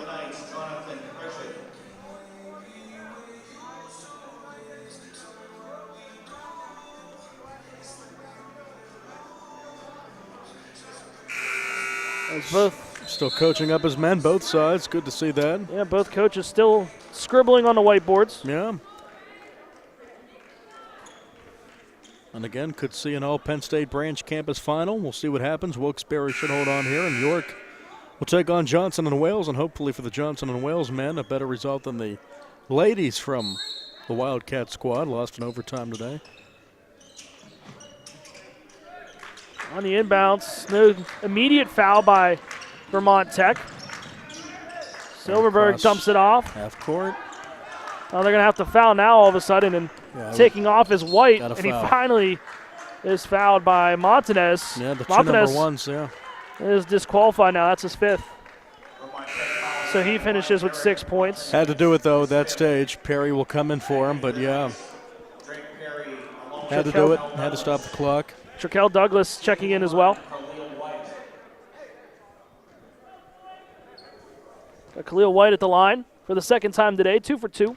Speaker 2: As both
Speaker 3: still coaching up his men, both sides. Good to see that.
Speaker 2: Yeah, both coaches still scribbling on the whiteboards.
Speaker 3: Yeah. And again, could see an all Penn State branch campus final. We'll see what happens. Wilkes-Barre should hold on here, and York will take on Johnson and Wales, and hopefully for the Johnson and Wales men, a better result than the ladies from the Wildcat squad. Lost in overtime today.
Speaker 2: On the inbounds, no immediate foul by Vermont Tech. Silverberg dumps it off.
Speaker 3: Half court.
Speaker 2: Now they're going to have to foul now all of a sudden, and taking off is White, and he finally is fouled by Montanez.
Speaker 3: Yeah, the two
Speaker 2: Montanez
Speaker 3: number ones, yeah.
Speaker 2: Is disqualified now. That's his fifth. So he finishes with 6 points.
Speaker 3: Had to do it, though, at that stage. Perry will come in for him, but yeah. Had to do it. Had to stop the clock.
Speaker 2: Traquel Douglas checking in as well. Got Khalil White at the line for the second time today, 2 for 2.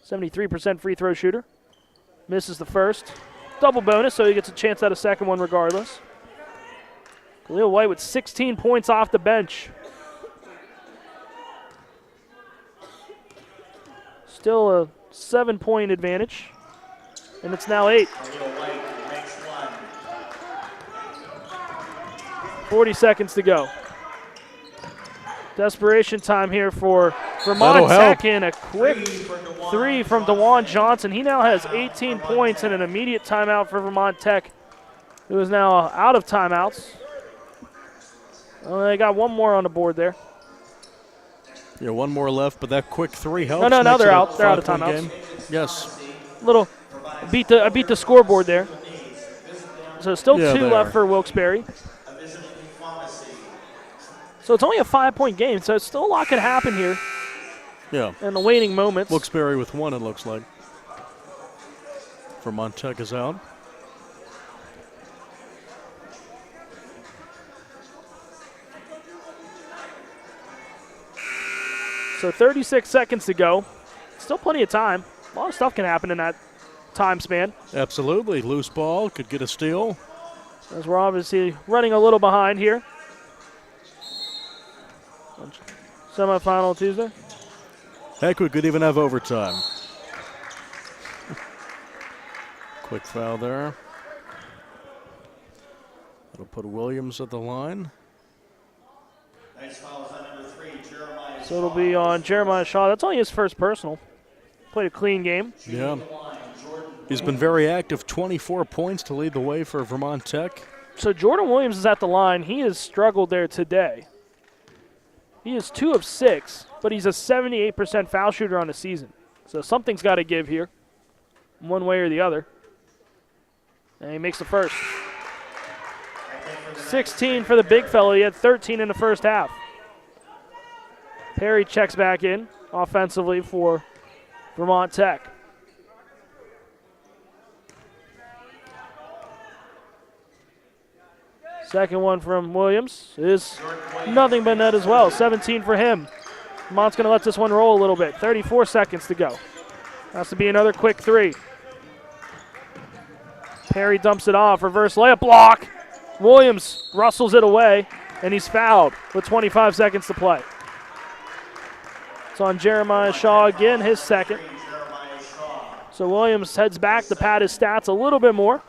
Speaker 2: 73% free throw shooter. Misses the first. Double bonus, so he gets a chance at a second one regardless. Khalil White with 16 points off the bench. Still a 7-point advantage, and it's now 8. 40 seconds to go. Desperation time here for Vermont Tech, and a quick three from DeJuan Johnson. He now has 18 points and an immediate timeout for Vermont Tech, who is now out of timeouts. Well, they got one more on the board there.
Speaker 3: Yeah, one more left, but that quick three helps.
Speaker 2: No, they're out. They're out of timeouts.
Speaker 3: Game. Yes.
Speaker 2: I beat the scoreboard there. So still 2 left for Wilkes-Barre. So it's only a 5-point game, so still a lot can happen here
Speaker 3: Yeah.
Speaker 2: in the waning moments.
Speaker 3: Wilkes-Barre with 1, it looks like. Vermont Tech is out.
Speaker 2: So 36 seconds to go. Still plenty of time. A lot of stuff can happen in that time span.
Speaker 3: Absolutely. Loose ball, could get a steal.
Speaker 2: As we're obviously running a little behind here. Semifinal Tuesday.
Speaker 3: Heck, we could even have overtime. Quick foul there. That'll put Williams at the line.
Speaker 1: Next foul is on number 3, Jeremiah.
Speaker 2: So it'll be on Jeremiah Shaw. That's only his first personal. Played a clean game.
Speaker 3: Yeah. He's been very active, 24 points to lead the way for Vermont Tech.
Speaker 2: So Jordan Williams is at the line. He has struggled there today. He is 2 of 6, but he's a 78% foul shooter on the season. So something's got to give here, one way or the other. And he makes the first. 16 for the big fellow. He had 13 in the first half. Perry checks back in offensively for Vermont Tech. Second one from Williams is nothing but net as well. 17 for him. Vermont's going to let this one roll a little bit. 34 seconds to go. Has to be another quick 3. Perry dumps it off. Reverse layup block. Williams rustles it away, and he's fouled with 25 seconds to play. It's on Jeremiah Shaw again, his second. So Williams heads back to pad his stats a little bit more.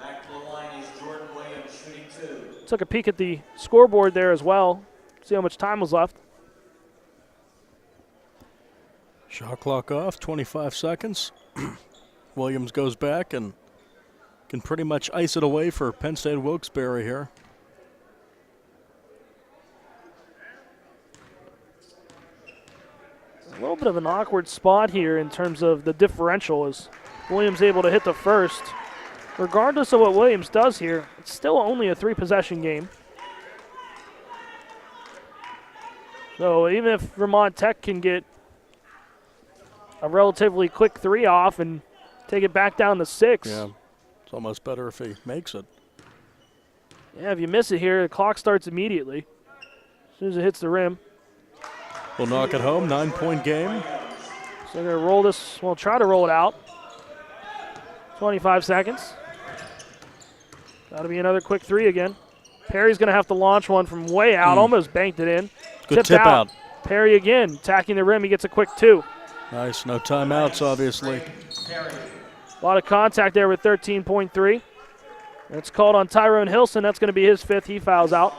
Speaker 2: Took a peek at the scoreboard there as well. See how much time was left.
Speaker 3: Shot clock off, 25 seconds. Williams goes back and can pretty much ice it away for Penn State Wilkes-Barre here.
Speaker 2: A little bit of an awkward spot here in terms of the differential as Williams able to hit the first. Regardless of what Williams does here, it's still only a 3-possession game. So even if Vermont Tech can get a relatively quick 3 off and take it back down to 6.
Speaker 3: Yeah, it's almost better if he makes it.
Speaker 2: Yeah, if you miss it here, the clock starts immediately as soon as it hits the rim.
Speaker 3: We'll knock it home, 9-point game.
Speaker 2: So they're going to roll this, well, try to roll it out. 25 seconds. Got to be another quick 3 again. Perry's going to have to launch one from way out, almost banked it in.
Speaker 3: Good
Speaker 2: Tipped
Speaker 3: tip out.
Speaker 2: Perry again, attacking the rim. He gets a quick 2.
Speaker 3: Nice, no timeouts, obviously.
Speaker 2: A lot of contact there with 13.3. It's called on Tyrone Hilson. That's going to be his 5th. He fouls out.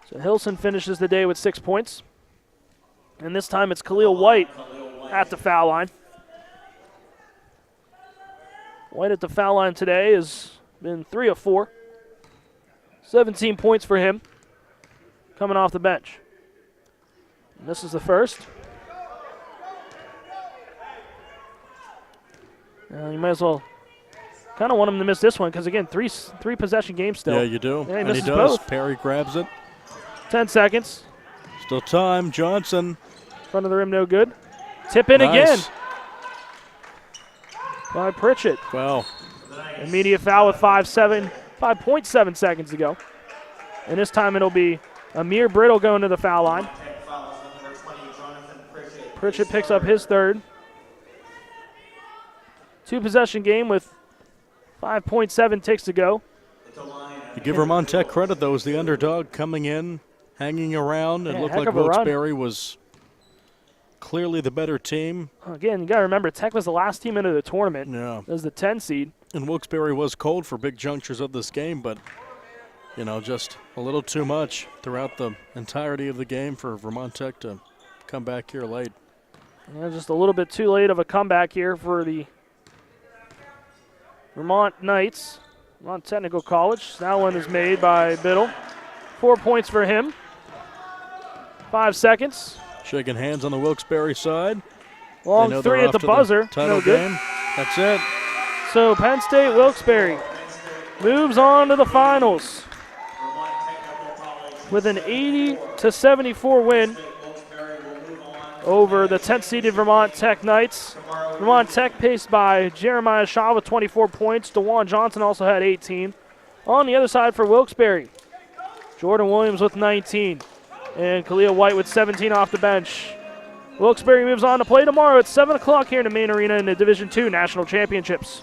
Speaker 2: So Hilson finishes the day with 6 points. And this time it's Khalil White at the foul line. White at the foul line today has been 3 of 4. 17 points for him coming off the bench. And this is the first. You might as well kind of want him to miss this one because, again, three possession game still.
Speaker 3: Yeah, you do.
Speaker 2: Yeah,
Speaker 3: and he does.
Speaker 2: Both.
Speaker 3: Perry grabs it.
Speaker 2: 10 seconds.
Speaker 3: Still time. Johnson.
Speaker 2: Front of the rim, no good. Tip in again by Pritchett.
Speaker 3: Wow.
Speaker 2: Immediate foul with 5.7 seconds to go. And this time it'll be Amir Brittle going to the foul line. Pritchett picks up his 3rd. 2-possession game with 5.7 ticks to go.
Speaker 3: You give Vermont Tech credit, though, as the underdog coming in, hanging around. It looked like Wilkes-Barre was clearly the better team.
Speaker 2: Again, you got to remember, Tech was the last team into the tournament.
Speaker 3: Yeah.
Speaker 2: It was the 10 seed.
Speaker 3: And Wilkes-Barre was cold for big junctures of this game, but, you know, just a little too much throughout the entirety of the game for Vermont Tech to come back here late.
Speaker 2: Yeah, just a little bit too late of a comeback here for the Vermont Knights. Vermont Technical College. That one is made by Biddle. 4 points for him. 5 seconds.
Speaker 3: Shaking hands on the Wilkes-Barre side.
Speaker 2: Long 3 at the buzzer.
Speaker 3: Title
Speaker 2: no good.
Speaker 3: game. That's it.
Speaker 2: So Penn State Wilkes-Barre moves on to the finals with an 80-74 win over the 10th-seeded Vermont Tech Knights. Vermont Tech paced by Jeremiah Shaw with 24 points. DeJuan Johnson also had 18. On the other side for Wilkes-Barre, Jordan Williams with 19 and Khalil White with 17 off the bench. Wilkes-Barre moves on to play tomorrow at 7 o'clock here in the main arena in the Division II National Championships.